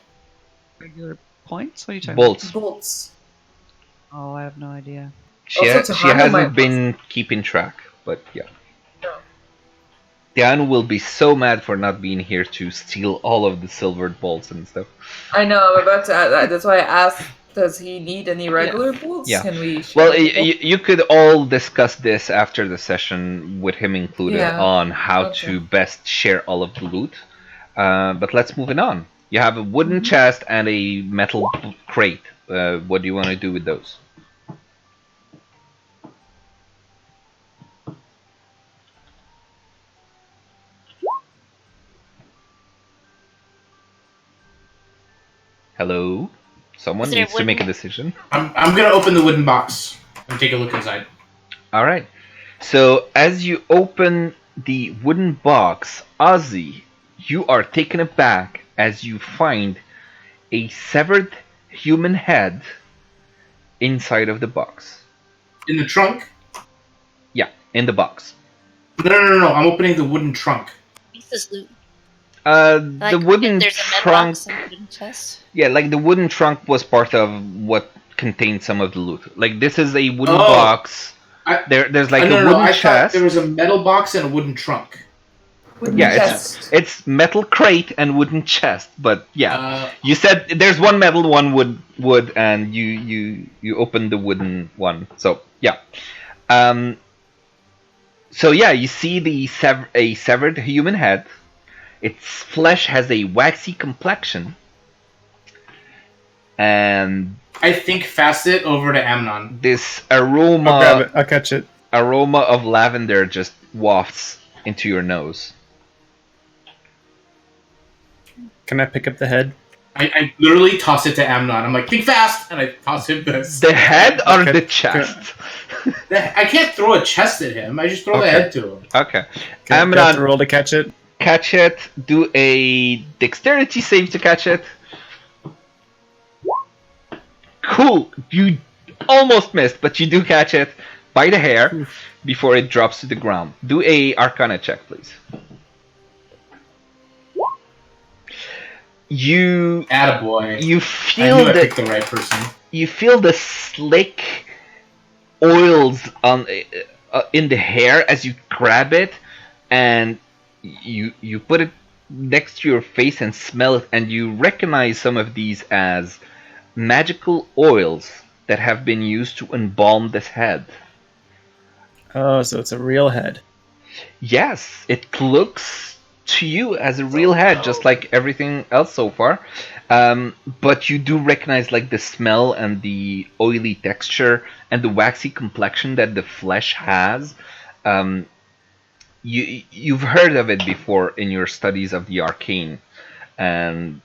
Regular points? What are you talking bolts. Bolts. about? Oh, I have no idea. She Also, she Tahana hasn't might been keeping track, but yeah. No. Tian will be so mad for not being here to steal all of the silvered bolts and stuff. I know, I'm about to add that. That's why I asked, does he need any regular bolts? Yeah. Can we Well, share the bolts? you could all discuss this after the session with him included Yeah. on how Okay. to best share all of the loot. But let's move it on. You have a wooden Mhm. chest and a metal crate. What do you want to do with those? Hello? Someone Is there needs to make a wooden- decision. I'm gonna open the wooden box and take a look inside. All right. So as you open the wooden box, Ozzy, you are taken aback as you find a severed human head inside of the box. In the trunk? Yeah, in the box. No. I'm opening the wooden trunk. Pieces loot. The wooden there's a med trunk. box and a wooden chest. Yeah, like the wooden trunk was part of what contained some of the loot. Like this is a wooden Oh. box. There's like a no. wooden I chest. thought there was a metal box and a wooden trunk. Wooden Yeah, chest. it's metal crate and wooden chest. But yeah, you said there's one metal, one wood, and you open the wooden one. So yeah, so yeah, you see a severed human head. Its flesh has a waxy complexion, and I think Facet over to Amnon. this I'll grab aroma it. I'll catch it. of lavender just wafts into your nose. Can I pick up the head? I literally toss it to Amnon. I'm like, think fast! And I toss him this. The head or Okay. the chest? I can't throw a chest at him. I just throw the Okay. head to him. Okay. Can I have to Amnon, roll to catch it? catch it. Do a dexterity save to catch it. Cool. You almost missed, but you do catch it by the hair before it drops to the ground. Do a Arcana check, please. You Attaboy. you I feel knew I the picked the right person. you feel the slick oils on in the hair as you grab it, and you put it next to your face and smell it, and you recognize some of these as magical oils that have been used to embalm this head. Oh, so it's a real head. Yes, it looks to you as a real head, just like everything else so far. But you do recognize like the smell and the oily texture and the waxy complexion that the flesh has. Um, you've heard of it before in your studies of the arcane, and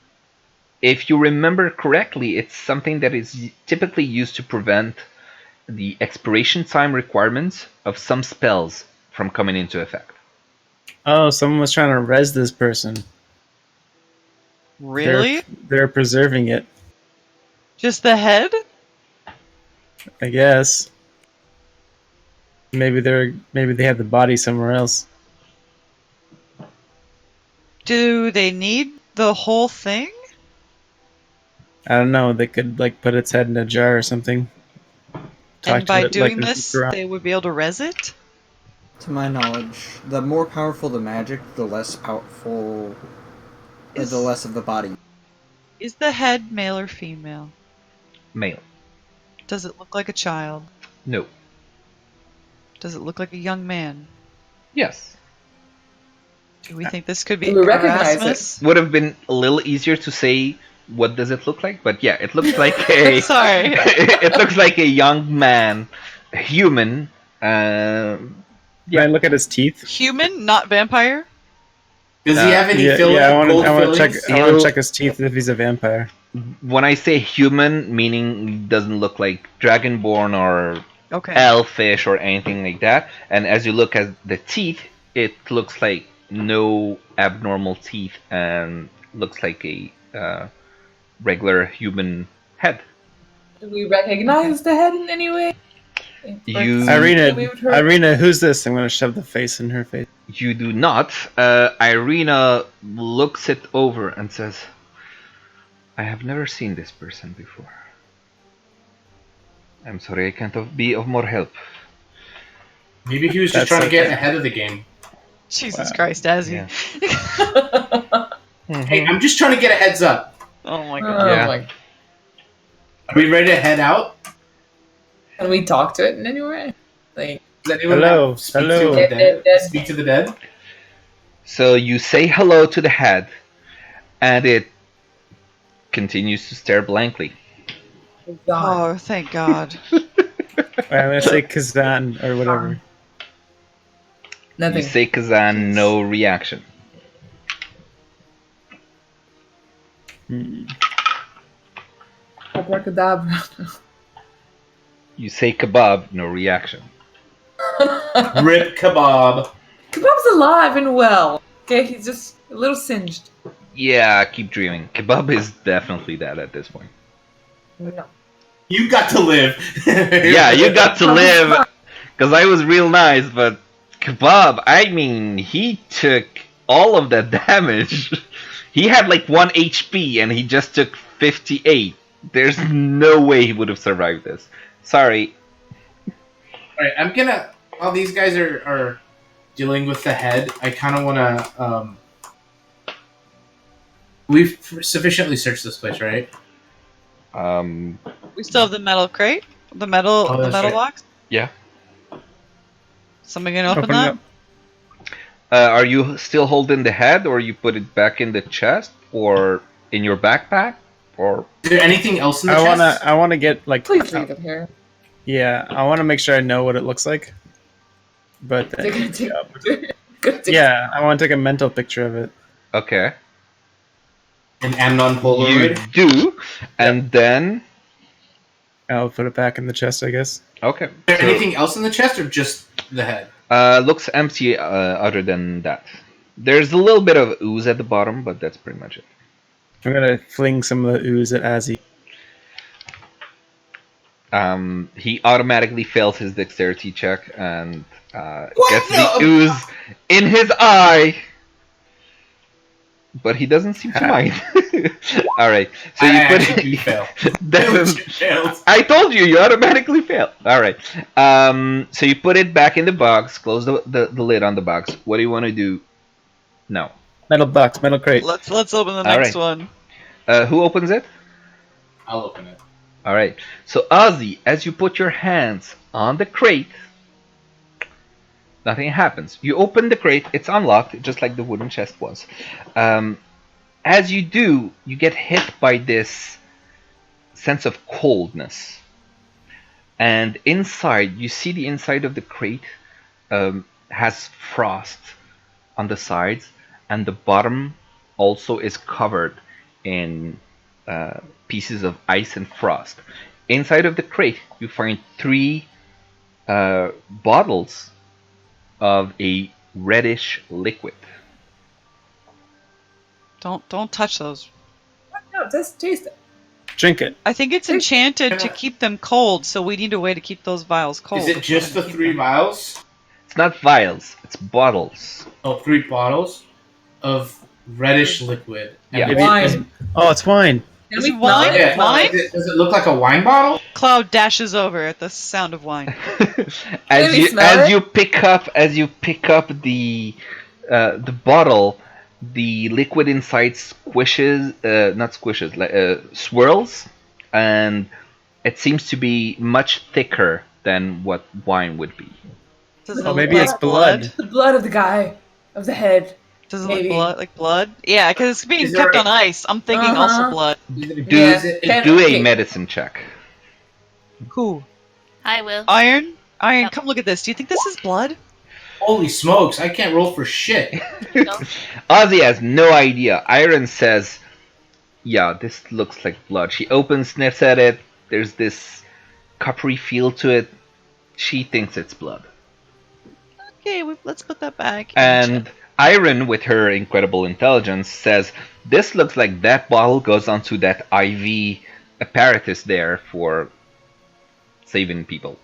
if you remember correctly, it's something that is typically used to prevent the expiration time requirements of some spells from coming into effect. Oh, someone was trying to res this person. Really? They're preserving it, Just the head? I guess. Maybe they had the body somewhere else. Do they need the whole thing? I don't know. They could like put its head in a jar or something. Talk And by to it like doing this, they would be able to res it? To my knowledge, the more powerful the magic, the less powerful, the less of the body. Is the head male or female? Male. Does it look like a child? No. Does it look like a young man? Yes. Do we think this could be Do we recognize Erasmus? Would have been a little easier to say what does it look like, but yeah, it looks like a. Sorry. It looks like a young man, a human. Yeah. Can I look at his teeth? Human, not vampire? Does he have any Yeah, gold I want to check. fillings? I want to check his teeth if he's a vampire. When I say human, meaning it doesn't look like dragonborn or Okay. elfish or anything like that. And as you look at the teeth, it looks like no abnormal teeth and looks like a regular human head. Do we recognize the head in any way? Irina, who's this? I'm going to shove the face in her face. You do not. Irina looks it over and says, I have never seen this person before. I'm sorry, I can't be of more help. Maybe he was just trying to get ahead of the game. Jesus Christ, Azzy. Yeah. Hey, I'm just trying to get a heads up. Oh my god. Yeah. Are we ready to head out? Can we talk to it in any way? Like, Does anyone Hello, speak hello. To the dead? Speak to the dead? So you say hello to the head, and it continues to stare blankly. Oh, thank God. I'm going to say Kazan or whatever. Nothing. You say Kazan, no reaction. Abracadabra. You say kebab, no reaction. Rip kebab. Kebab's alive and well. Okay, he's just a little singed. Yeah, keep dreaming. Kebab is definitely dead at this point. No. You got to live. Yeah, you got to live. Because I was real nice, but Kebab, I mean, he took all of that damage. He had like 1 HP and he just took 58. There's no way he would have survived this. Sorry. Alright, I'm gonna. While these guys are dealing with the head, I kind of want to. We've sufficiently searched this place, right? We still have the metal crate? The metal right. box? Yeah. Somebody gonna open that? Are you still holding the head, or you put it back in the chest, or in your backpack, or? Is there anything else in the chest? I want to get like. Please leave it here. Yeah, I want to make sure I know what it looks like. But then, yeah, I want to take a mental picture of it. Okay. An Amnon Polaroid? You do, and then I'll put it back in the chest, I guess. okay. Is there anything else in the chest, or just the head? Looks empty. Other than that, there's a little bit of ooze at the bottom, but that's pretty much it. I'm gonna fling some of the ooze at Azzy. He automatically fails his dexterity check and gets the ooze in his eye. But he doesn't seem to mind. All right, so you put it. You fail. I told you, you automatically fail. All right, so you put it back in the box. Close the lid on the box. What do you want to do? No. Metal box, metal crate. Let's open the All next right. one. Who opens it? I'll open it. Alright, so Ozzy, as you put your hands on the crate, nothing happens. You open the crate, it's unlocked, just like the wooden chest was. As you do, you get hit by this sense of coldness. And inside, you see the inside of the crate has frost on the sides, and the bottom also is covered in pieces of ice and frost. Inside of the crate, you find 3 bottles of a reddish liquid. Don't touch those. No, just taste it. Drink it. I think it's enchanted to keep them cold, so we need a way to keep those vials cold. Is it just the 3 vials? It's not vials, it's bottles. Oh, 3 bottles of reddish liquid. Yeah. And Wine. Oh, it's wine. Can Is we it wine? smell it? Wine? Does it look like a wine bottle? Cloud dashes over at the sound of wine. as we you smell as it? you pick up the bottle, the liquid inside squishes, not squishes, like swirls, and it seems to be much thicker than what wine would be. Does it Oh, look maybe like it's blood. The blood of the guy, of the head. Does it Maybe. look blood? Like blood? Yeah, because it's being Is there kept a- on ice. I'm thinking also blood. Do Yeah. do a Okay. medicine check. Who? Hi, Will. Iron? Iron, Yep. come look at this. Do you think this is blood? Holy smokes, I can't roll for shit. Ozzy has no idea. Iron says, "Yeah, this looks like blood." She opens, sniffs at it. There's this coppery feel to it. She thinks it's blood. Okay, let's put that back. And Iron, with her incredible intelligence, says, "This looks like that bottle goes onto that IV apparatus there for saving people."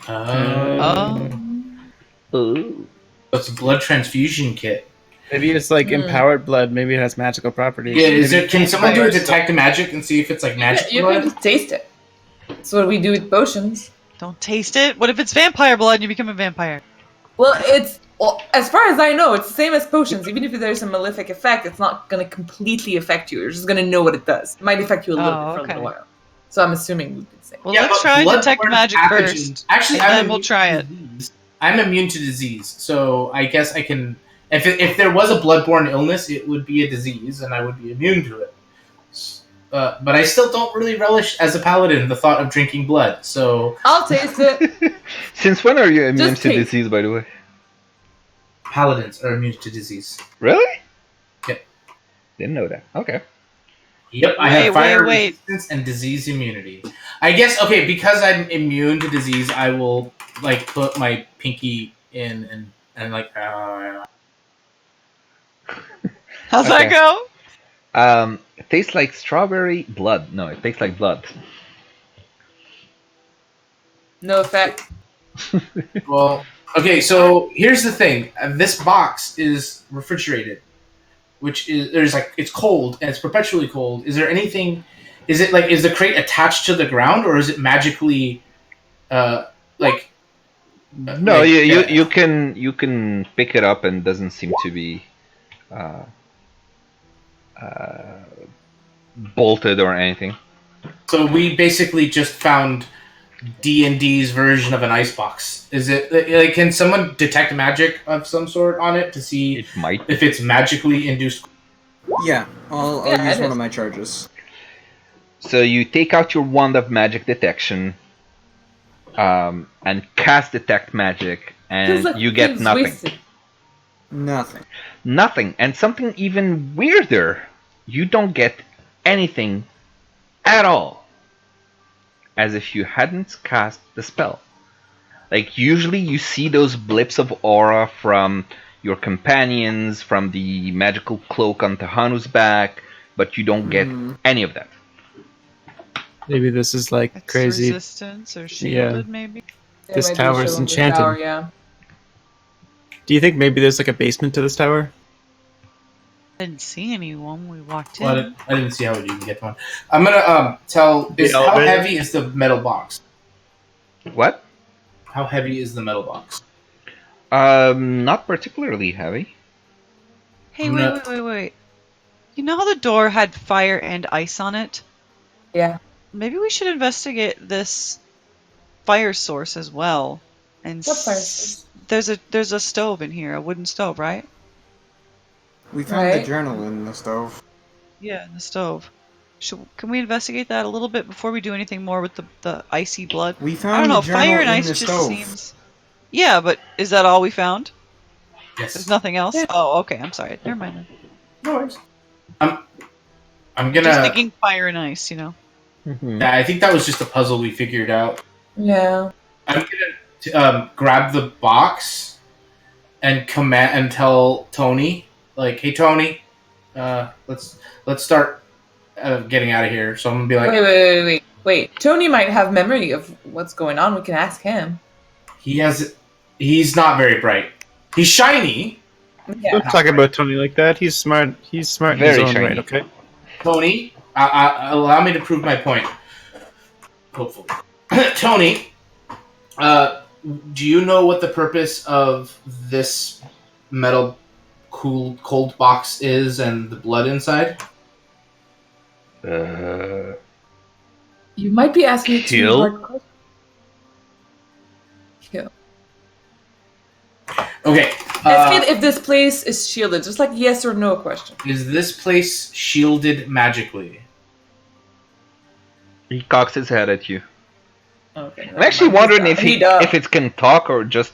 Oh. Ooh. It's a blood transfusion kit. Maybe it's like empowered blood. Maybe it has magical properties. Yeah, is Maybe- there, can someone do a detect magic and see if it's like magic You blood? can just taste it. That's what we do with potions. Don't taste it. What if it's vampire blood and you become a vampire? Well, as far as I know, it's the same as potions. Even if there's a malefic effect, it's not going to completely affect you. You're just going to know what it does. It might affect you a little Oh, bit for a okay. little while. So I'm assuming we could say. Well, Yeah, let's but try detect bloodborne magic pathogens- first. Actually, and I'm then we'll immune try to it. disease. I'm immune to disease, so I guess I can. If there was a bloodborne illness, it would be a disease, and I would be immune to it. But I still don't really relish, as a paladin, the thought of drinking blood. So I'll taste it. Since when are you immune Just to taste. disease, by the way? paladins are immune to disease. Really? Yep. Didn't know that. Okay. Yep, I have fire wait. resistance and disease immunity. I guess because I'm immune to disease, I will like put my pinky in and like. How's Okay. that go? It tastes like strawberry blood. No, it tastes like blood. No effect. Well, okay. So here's the thing: this box is refrigerated, which is it's cold and it's perpetually cold. Is there anything? Is the crate attached to the ground or is it magically, like? No, like, you can pick it up and it doesn't seem to be bolted or anything. So we basically just found D&D's version of an icebox. Is it like can someone detect magic of some sort on it to see It might. if it's magically induced? Yeah, I'll Yeah, use it one is. of my charges. So you take out your wand of magic detection, and cast detect magic, Feels and like you get things nothing. wasted. Nothing. Nothing, and something even weirder. You don't get anything at all, as if you hadn't cast the spell. Like usually, you see those blips of aura from your companions, from the magical cloak on Tahanu's back, but you don't get any of that. Maybe this is like It's crazy. resistance or shielded, maybe? It This might be tower is showing the enchanted. tower, yeah. Do you think maybe there's like a basement to this tower? I didn't see anyone when we walked in. Well, I didn't see how we didn't get one. I'm gonna tell. The How elevator? heavy is the metal box? What? How heavy is the metal box? Not particularly heavy. Hey, No. wait. You know how the door had fire and ice on it? Yeah. maybe we should investigate this fire source as well. And What fire source? there's a stove in here, a wooden stove, right? We found the Right. journal in the stove. Yeah, in the stove. Can we investigate that a little bit before we do anything more with the icy blood? We I don't found the know. journal Fire and in ice the just stove. seems. Yeah, but is that all we found? Yes. There's nothing else. Yeah. Oh, okay. I'm sorry. Never mind then. No worries. I'm Just gonna. thinking fire and ice, you know. Mhm. I think that was just a puzzle we figured out. Yeah. I'm gonna grab the box and command and tell Tony, like, "Hey Tony, let's start getting out of here." So I'm gonna be like, Wait. Tony might have memory of what's going on. We can ask him. He's not very bright. He's shiny. Yeah. Don't talk about Tony like that. He's smart. He's smart in his Very own shiny. right. Okay. Tony, allow me to prove my point. Hopefully, Tony, do you know what the purpose of this metal cold box is and the blood inside? You might be asking me too Kill? hard questions. Kill. Okay. Ask it if this place is shielded. Just like yes or no question. Is this place shielded magically? He cocks his head at you. Okay. I'm actually wondering if it can talk or just.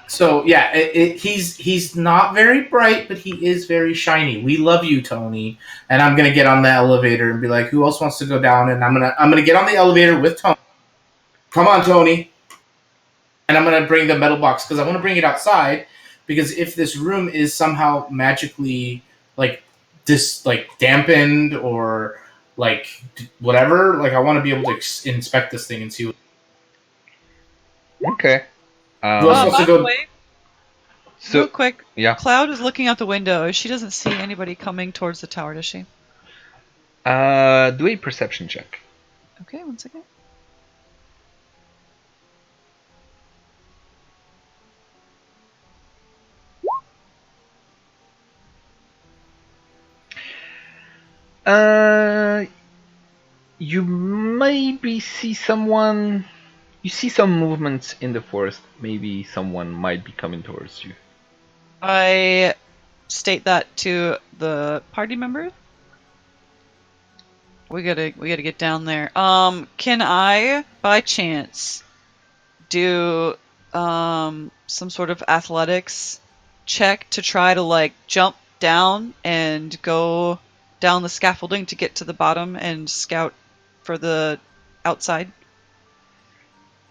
So yeah, he's not very bright, but he is very shiny. We love you, Tony. And I'm gonna get on the elevator and be like, "Who else wants to go down?" And I'm gonna get on the elevator with Tony. Come on, Tony. And I'm gonna bring the metal box because I want to bring it outside because if this room is somehow magically like dampened or like whatever, like I want to be able to inspect this thing and see. Okay. Who else wants By to go? the way, So real quick, yeah. Cloud is looking out the window. She doesn't see anybody coming towards the tower, does she? Do a perception check. Okay, one second. You maybe see someone. You see some movements in the forest. Maybe someone might be coming towards you. I state that to the party members. We gotta get down there. Can I, by chance, do some sort of athletics check to try to like jump down and go down the scaffolding to get to the bottom and scout for the outside?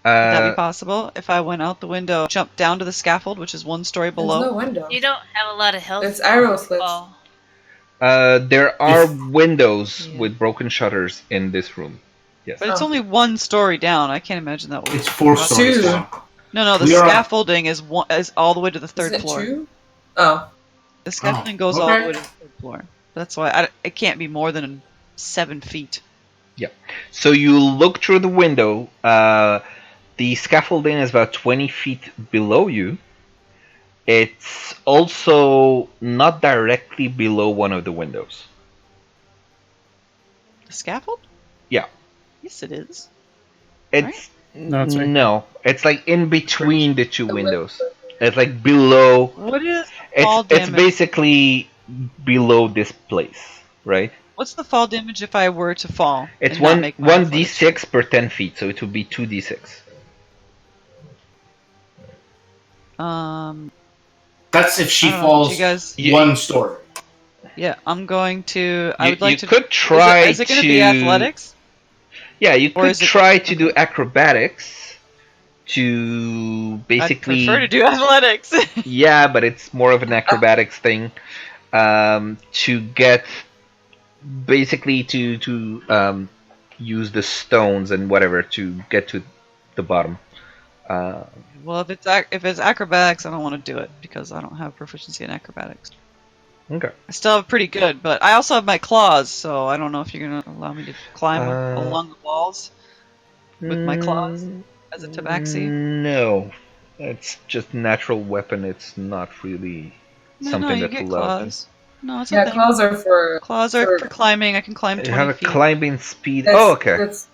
Would that be possible? If I went out the window, jump down to the scaffold, which is one story There's below? no window. You don't have a lot of health. It's arrow slits. Oh. There are windows Yeah. with broken shutters in this room. Yes. But it's only one story down. I can't imagine that. It's 4 stories Two. down. No, the We are on- scaffolding is all the way to the third Is it floor. true? Oh. The scaffolding goes all the okay. way to the third floor. That's why it can't be more than 7 feet. So you look through the window. The scaffolding is about 20 feet below you. It's also not directly below one of the windows. The scaffold? Yeah. Yes, it is. It's No, it's right. no. It's like in between the two windows. It's like below. What is fall It's damage? basically below this place, right? What's the fall damage if I were to fall? It's and not make my one athletics d6 per 10 feet, so it would be 2d6. check? That's if she I don't know, falls do you guys. one story. Yeah, I'm going to. I would like to. You could try Is it going to be athletics? Yeah, you Or could is it- try to do acrobatics to basically. I'd prefer to do athletics. Yeah, but it's more of an acrobatics thing. To get basically to use the stones and whatever to get to the bottom. Well, if it's acrobatics, I don't want to do it because I don't have proficiency in acrobatics. Okay. I still have pretty good, but I also have my claws, so I don't know if you're gonna allow me to climb along the walls with my claws as a tabaxi. No, it's just a natural weapon. It's not really No, something you that get will allow. claws. No, it's a Yeah, thing. claws are for. Claws are for climbing. I can climb You 20 have a feet. climbing speed. That's, Oh, okay. That's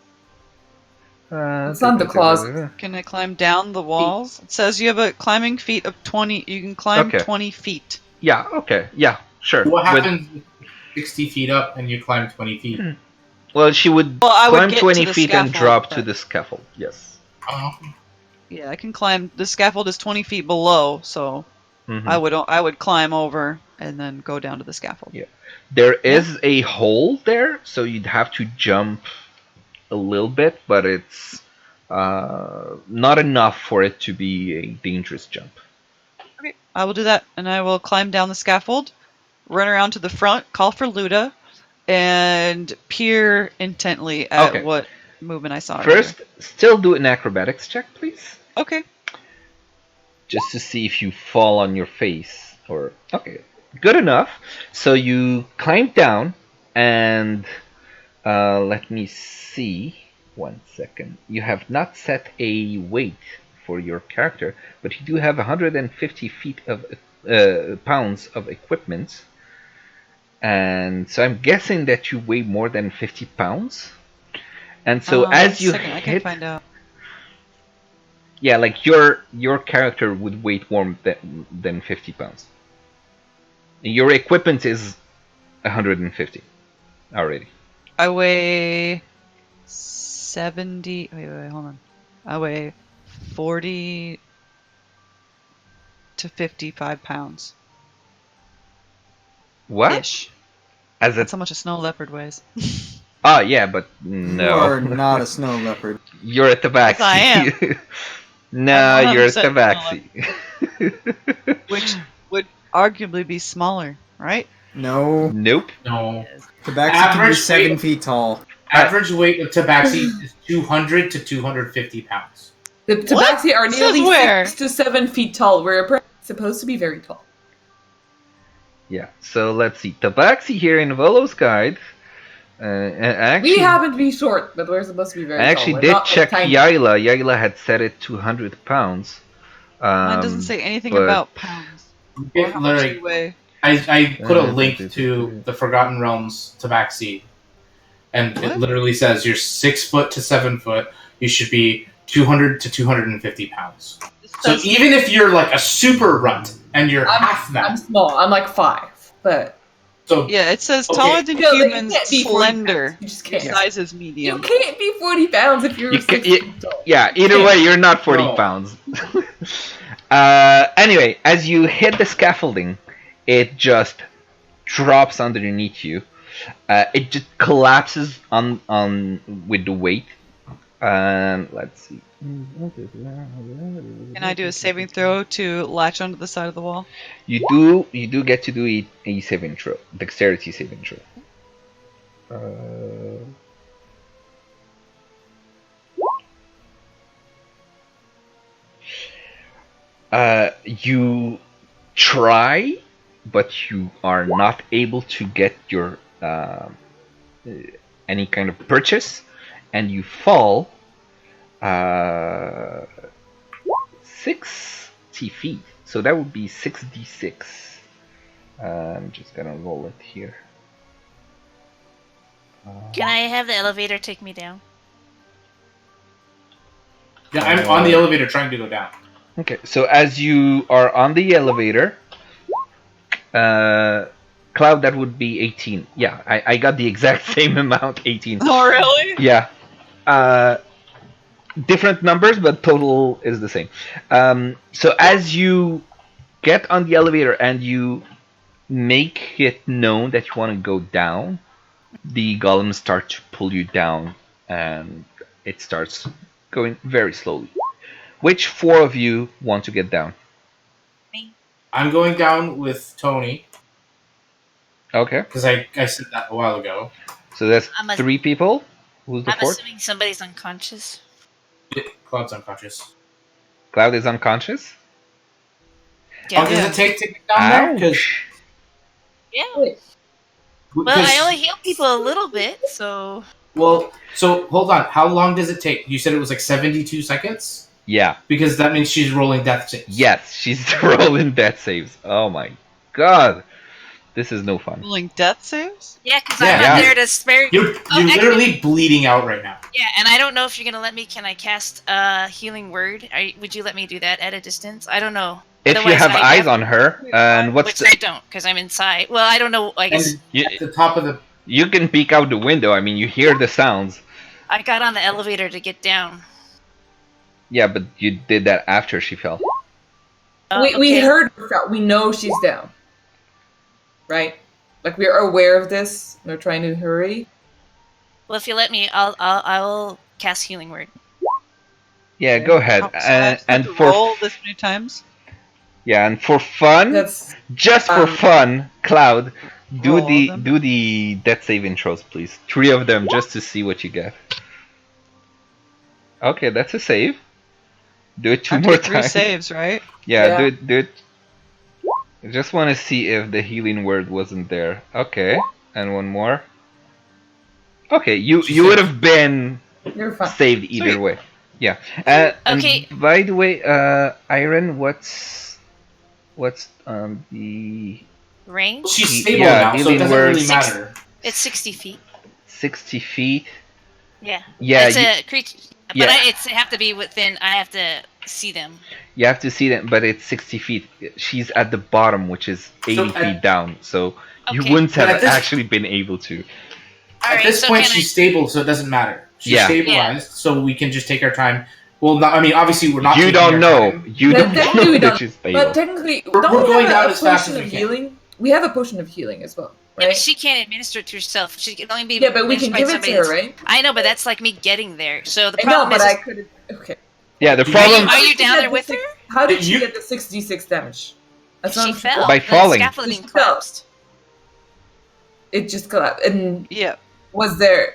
it's not the claws. Can I climb down the walls? It says you have a climbing feat of 20. You can climb Okay. 20 feet. Yeah, okay. Yeah, sure. What happens if 60 feet up and you climb 20 feet? Well, she would Well, I would climb get 20 to the feet and scaffold, drop to but- the scaffold. Yes. Oh. Yeah, I can climb. The scaffold is 20 feet below, so Mhm. I would climb over and then go down to the scaffold. Yeah. There is a hole there, so you'd have to jump a little bit, but it's not enough for it to be a dangerous jump. Okay, I will do that, and I will climb down the scaffold, run around to the front, call for Luda, and peer intently at Okay. what movement I saw First, still do an acrobatics check, please. earlier. Okay. Just to see if you fall on your face. Or okay, good enough. So you climb down, and let me see. 1 second. You have not set a weight for your character, but you do have 150 feet of pounds of equipment, and so I'm guessing that you weigh more than 50 pounds. And so as you I can hit, find out. yeah, like your character would weigh more than 50 pounds. Your equipment is 150 already. I weigh 70. Wait, hold on. I weigh 40 to 55 pounds. What? Ish. As a That's how much a snow leopard weighs. yeah, but no. You are not a snow leopard. You're a tabaxi. Yes, I am. No, I'm you're a 100% tabaxi. Which would arguably be smaller, right? No. Nope. No. Tabaxi can be Average 7 weight- feet tall. Average weight of tabaxi is 200 to 250 pounds. The tabaxi are Says nearly where? 6 to 7 feet tall. We're apparently supposed to be very tall. Yeah. So let's see. Tabaxi here in Volo's guide. Actually, We happen to be short, but we're supposed to be very I tall. actually We're did not, like, check tiny. Yaila. Yaila had set it to 100 pounds. Mine doesn't say anything but- about pounds. Or how much you weigh. I put a link to the Forgotten Realms tabaxi, and it What? literally says you're 6 foot to 7 foot. You should be 200 to 250 pounds. This So says- even if you're like a super runt and you're half I'm that, small. I'm like 5, but so yeah, it says Okay. taller than No, you humans, can't be 40 slender. pounds. You just Your can't. size is You medium. can't be 40 pounds if you're You 6 ca- you- feet tall. Yeah, either way, you're not 40 No. pounds. Anyway, as you hit the scaffolding, it just drops underneath you. It just collapses on with the weight. And let's see. Can I do a saving throw to latch onto the side of the wall? You do get to do a saving throw, dexterity saving throw. You try, but you are not able to get your any kind of purchase, and you fall 60 feet. So that would be 6d6. I'm just gonna roll it here. Can I have the elevator take me down? yeah, I'm on the elevator trying to go down. Okay, so as you are on the elevator, Cloud, that would be 18. Yeah, I got the exact same amount, 18. Oh, really? Yeah. Different numbers, but total is the same. So as you get on the elevator and you make it known that you want to go down, the golems start to pull you down, and it starts going very slowly. Which 4 of you want to get down? I'm going down with Tony Okay, because I said that a while ago. so that's I'm a- 3 people. Who's the I'm 4th? assuming somebody's unconscious. Cloud's unconscious. Cloud is unconscious. Yeah. How long does it take to get down there? 'Cause- Ouch. Yeah. Wait, Well, I only heal people a little bit, so Well, so hold on. How long does it take? You said it was like 72 seconds? Yeah. Because that means she's rolling death saves. Yes, she's rolling death saves. Oh my god. This is no fun. Rolling death saves? Yeah, because Yeah. I'm not there to spare. You're actually- literally bleeding out right now. Yeah, and I don't know if you're gonna let me. Can I cast Healing Word? Would you let me do that at a distance? I don't know. If you Otherwise, have I eyes on her, and what's which I don't, because I'm inside. Well, I don't know. I guess And at the top of the. you can peek out the window. I mean, you hear the sounds. I got on the elevator to get down. Yeah, but you did that after she fell. We Okay. heard her fell. We know she's down. Right? Like we're aware of this. We're trying to hurry. Well, if you let me, I'll cast Healing Word. Yeah, go ahead. So I have And to for roll this many times. yeah, and for fun, That's just for fun, Cloud, do Roll them. the death save intros, please. 3 of them, just to see what you get. Okay, that's a save. Do it 2 I have to more get 3 times. saves, right? Yeah, Yeah. do it. I just want to see if the healing word wasn't there. Okay, and one more. Okay, you would have been you're fine. saved either Sweet. way. Yeah. Okay. And by the way, Iron, what's the Range? She's stable Yeah, now, so it healing doesn't word. really matter. It's 60 feet. 60 feet? Yeah. Yeah, It's a creature, but yeah. it's have to be within. I have to see them. you have to see that, but it's 60 feet. She's at the bottom, which is 80 So, feet down, so you Okay. wouldn't But have at this- actually been able to. At Alright, this so point, can she's stable, so it doesn't matter. She's Yeah. stabilized, so we can just take our time. Well, I mean, obviously, we're not. You taking don't our know. time. You But don't technically know we that don't- she's stable. But technically, We're don't we going have down a as fast potion as of we can. healing? We have a potion of healing as well, Yeah, right? but she can't administer it to herself. She can only be. Yeah, but we can administered by give it to somebody her, that's- right? I know, but that's like me getting there. So the I know, problem but is, I could. Okay. Yeah, the Are you- problem are you How did down she there get with the her? six- How did she You- get the 66 damage? That's She not fell. By The falling. scaffolding She fell. collapsed. It just collapsed. And Yeah. was there?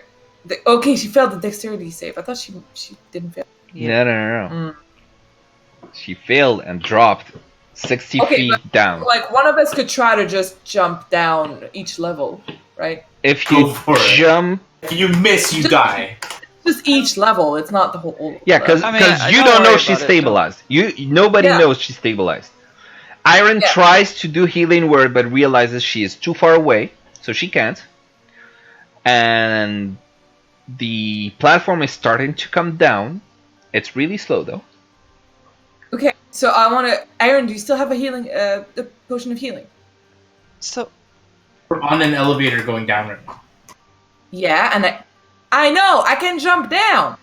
Okay, she failed the dexterity save. I thought she didn't fail. Yeah. No. Mm. She failed and dropped 60 Okay, feet down. Like one of us could try to just jump down each level, right? If Go you for it. jump, If you miss, you Just- die. Just each level. It's not the whole. yeah, because I mean, you don't don't know worry she's about it, don't- stabilized. Nobody Yeah. knows she's stabilized. Iron Yeah. tries to do healing word, but realizes she is too far away, so she can't. And the platform is starting to come down. It's really slow though. Okay, so I want to. Aaron, do you still have a healing? The potion of healing. So We're on an elevator going down right now. Yeah, and I know I can jump down.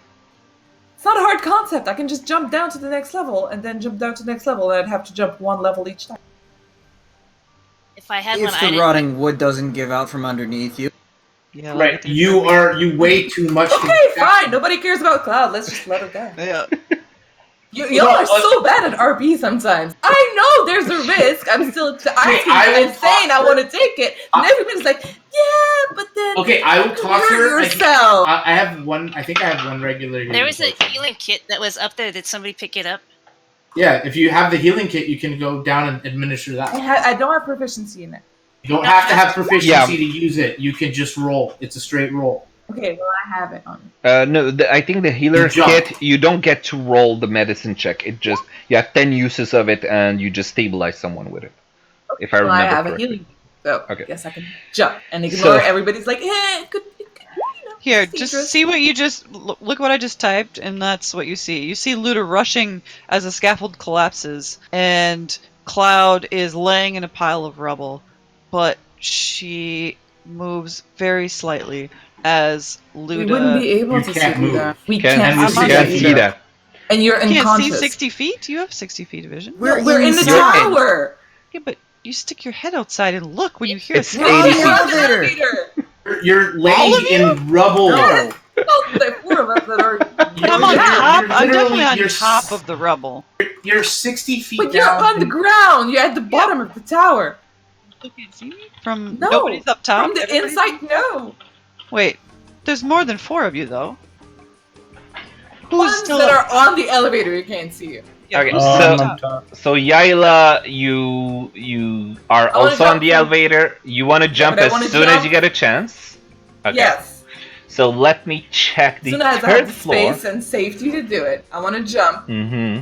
It's not a hard concept. I can just jump down to the next level and then jump down to the next level, and I'd have to jump one level each time. If I had one, If I the didn't. rotting wood doesn't give out from underneath you. yeah. Right, you weigh too much. to- Okay, fine. Nobody cares about Cloud. Let's just let her go. Yeah. Y'all are so bad at RP sometimes. I know there's a risk. I'm still. I'm I will saying I talk want to take it, and everybody's like, "Yeah, but then Okay, I will talk to hurt her. yourself." I have one. I think I have one regular. There was a healing potion. healing kit that was up there. Did somebody pick it up? Yeah, if you have the healing kit, you can go down and administer that. I don't have proficiency in it. You don't have to have proficiency Yeah. to use it. You can just roll. It's a straight roll. Okay, well I have it on. No, I think the healer You jump. kit, you don't get to roll the medicine check. It just you have 10 uses of it, and you just stabilize someone with it. If I Well, remember I have correctly. a healing, so Okay. I guess I can jump and ignore So- everybody's like, it could Here, it's just dangerous. see what you just look what I just typed, and that's what you see. You see Luda rushing as the scaffold collapses, and Cloud is laying in a pile of rubble, but she moves very slightly as Luda. We wouldn't be able You to can't see move. that. We Can't, can't, I'm see not that can't see see either. that. And you're You can't see unconscious. 60 feet. You have 60 feet of vision. We're in the inside. tower. Yeah, but you stick your head outside and look when you hear a It's scaffold. 80 feet. We're on the elevator. You're All laying of you? in rubble. No. The four of us that are. I'm on You're- top. you're I'm definitely literally- on you're top of the rubble. You're 60 feet But you're down. on the ground. You're at the bottom of the tower. You can't see me from No, nobody's up top. From the everybody's- inside, no. Wait, there's more than 4 of you though. Who's Ones still that up? are on the elevator, you can't see you. Yeah, Okay, who's so- still up top? So Yaila, you are I wanna also on jump the from- elevator. You want to jump but I as wanna soon as jump- you get a chance. Okay. Yes. So let me check As the soon as I third have the floor. space and safety to do it, I want to jump. Mm-hmm.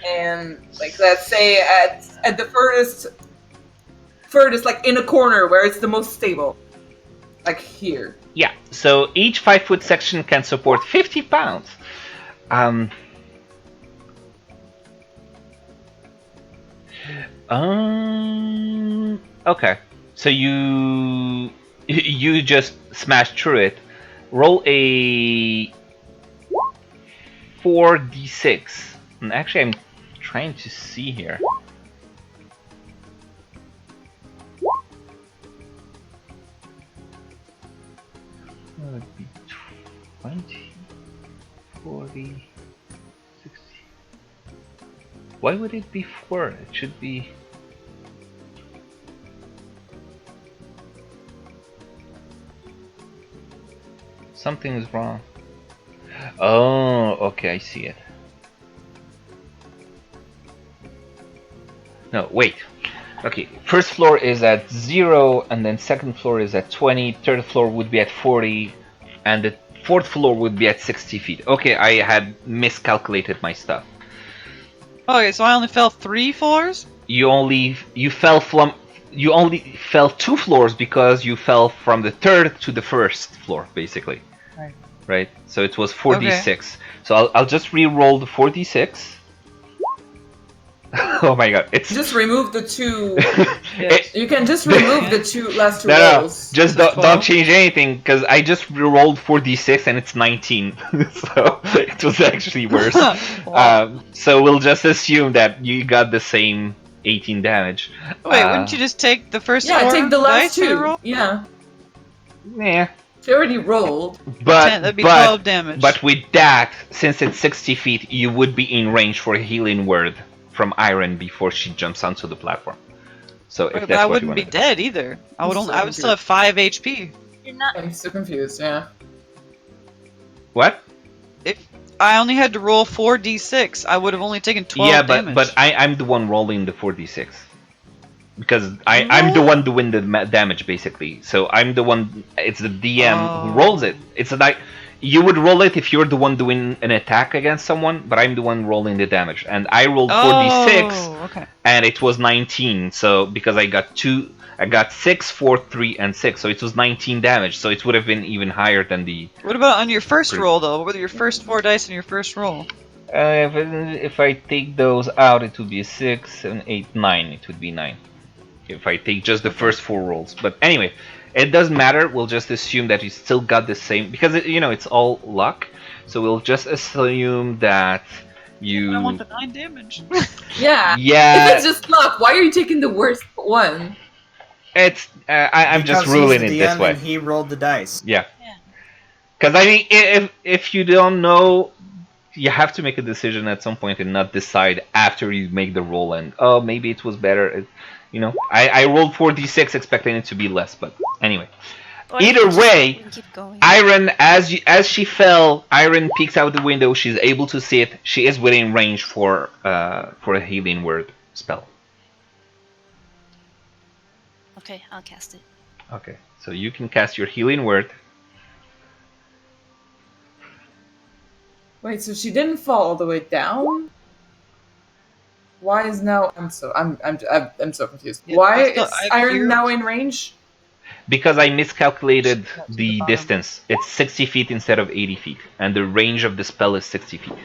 And like let's say at the furthest, like in a corner where it's the most stable. Like here. Yeah, so each 5-foot section can support 50 pounds. Okay. So you just smash through it. Roll a 4d6. And actually, I'm trying to see here. That would be 20, 40, 60. Why would it be 4? It should be... Something is wrong. Oh, okay, I see it. No, wait. Okay, first floor is at 0, and then second floor is at 20, third floor would be at 40, and the fourth floor would be at 60 feet. Okay, I had miscalculated my stuff. Okay, so I only fell 3 floors? You only fell 2 floors because you fell from the third to the first floor, basically. Right? So it was 4d6. Okay. So I'll just re-roll the 4d6. Oh my god, it's... Just remove the 2... You can just remove the last 2 rolls. No, just don't change anything, because I just re-rolled 4d6 and it's 19. So it was actually worse. So we'll just assume that you got the same 18 damage. Wait, wouldn't you just take the first 4 take the last dice 2. roll? Yeah. Yeah. She already rolled. That'd be 12 damage. But with that, since it's 60 feet, you would be in range for a healing word from Iron before she jumps onto the platform. So if that's I what you wouldn't want be to dead either. I would still have 5 HP. You're not. I'm so confused. Yeah. What? If I only had to roll 4d6, I would have only taken 12 damage. But I'm the one rolling the 4d6. Because I'm the one doing the damage, basically. So I'm the one... It's the DM who rolls it. It's like... You would roll it if you're the one doing an attack against someone, but I'm the one rolling the damage. And I rolled 4d6, okay. And it was 19. So, because I got 6, 4, 3, and 6. So it was 19 damage. So it would have been even higher than the... What about on your first roll, though? What were your first 4 dice in your first roll? If I take those out, it would be 6, 7, 8, 9. It would be 9. If I take just the first 4 rolls. But anyway, it doesn't matter. We'll just assume that you still got the same, because it's all luck. So we'll just assume that you... I want the 9 damage. Yeah. Yeah. If it's just luck, why are you taking the worst one? It's I'm just ruling it this way. And he rolled the dice. Yeah. Because I mean, if you don't know, you have to make a decision at some point and not decide after you make the roll and maybe it was better. I rolled 4d6 expecting it to be less, but anyway. Either way, Iron, as she fell, Iron peeks out the window. She's able to see it. She is within range for a healing word spell. Okay, I'll cast it. Okay, so you can cast your healing word. Wait, so she didn't fall all the way down? Why is now? I'm so confused. Yeah, Why is Iron now in range? Because I miscalculated the distance. It's 60 feet instead of 80 feet, and the range of the spell is 60 feet.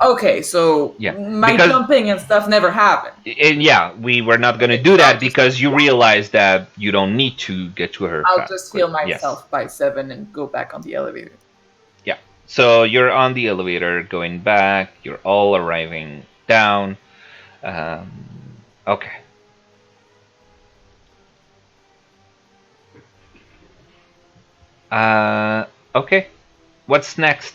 Okay, so my jumping and stuff never happened. And we were not going to do that because you realize that you don't need to get to her. I'll just heal myself by 7 and go back on the elevator. Yeah, so you're on the elevator going back. You're all arriving down. Okay. Okay. What's next?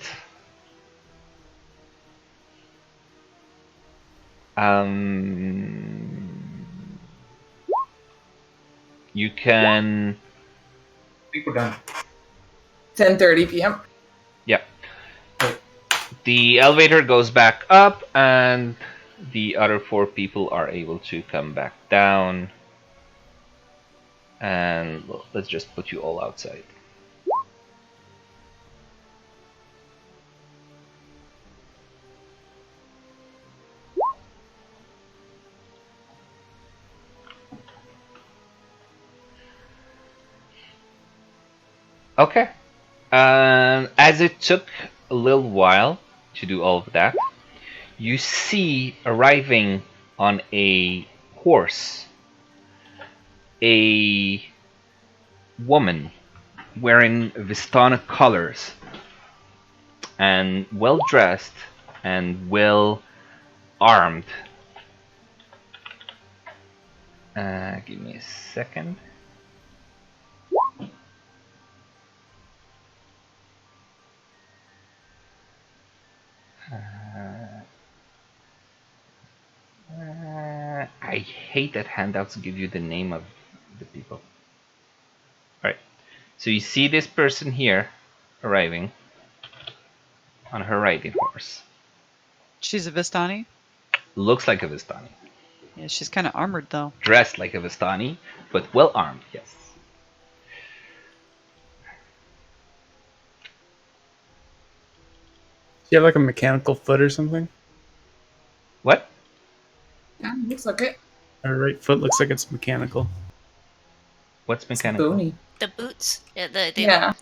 You can... I think we're done. 10:30 p.m. Yeah. The elevator goes back up, and the other 4 people are able to come back down. And let's just put you all outside. Okay. As it took a little while to do all of that, you see arriving on a horse a woman wearing Vistana colors and well dressed and well armed. Give me a second. I hate that handouts give you the name of the people. Alright, so you see this person here arriving on her riding horse. She's a Vistani? Looks like a Vistani. Yeah, she's kind of armored, though. Dressed like a Vistani, but well armed, yes. Do you have like a mechanical foot or something? What? Yeah, looks like it. Her right foot looks like it's mechanical. What's It's mechanical? bony. The boots, Yeah.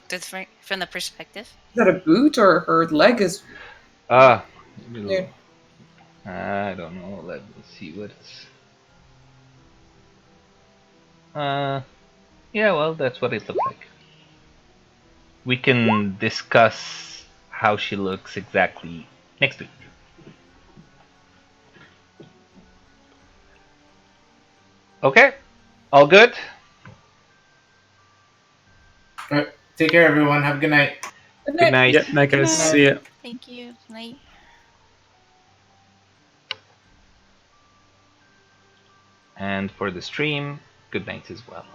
from the perspective. Is that a boot or her leg is Ah, weird? I don't know. Let me see what's. Yeah, well, that's what it looks like. We can discuss how she looks exactly next week. Okay, all good. All right, take care, everyone. Have a good night. Good night. Yep, night guys. night. See ya. Thank you. Night. And for the stream, good night as well.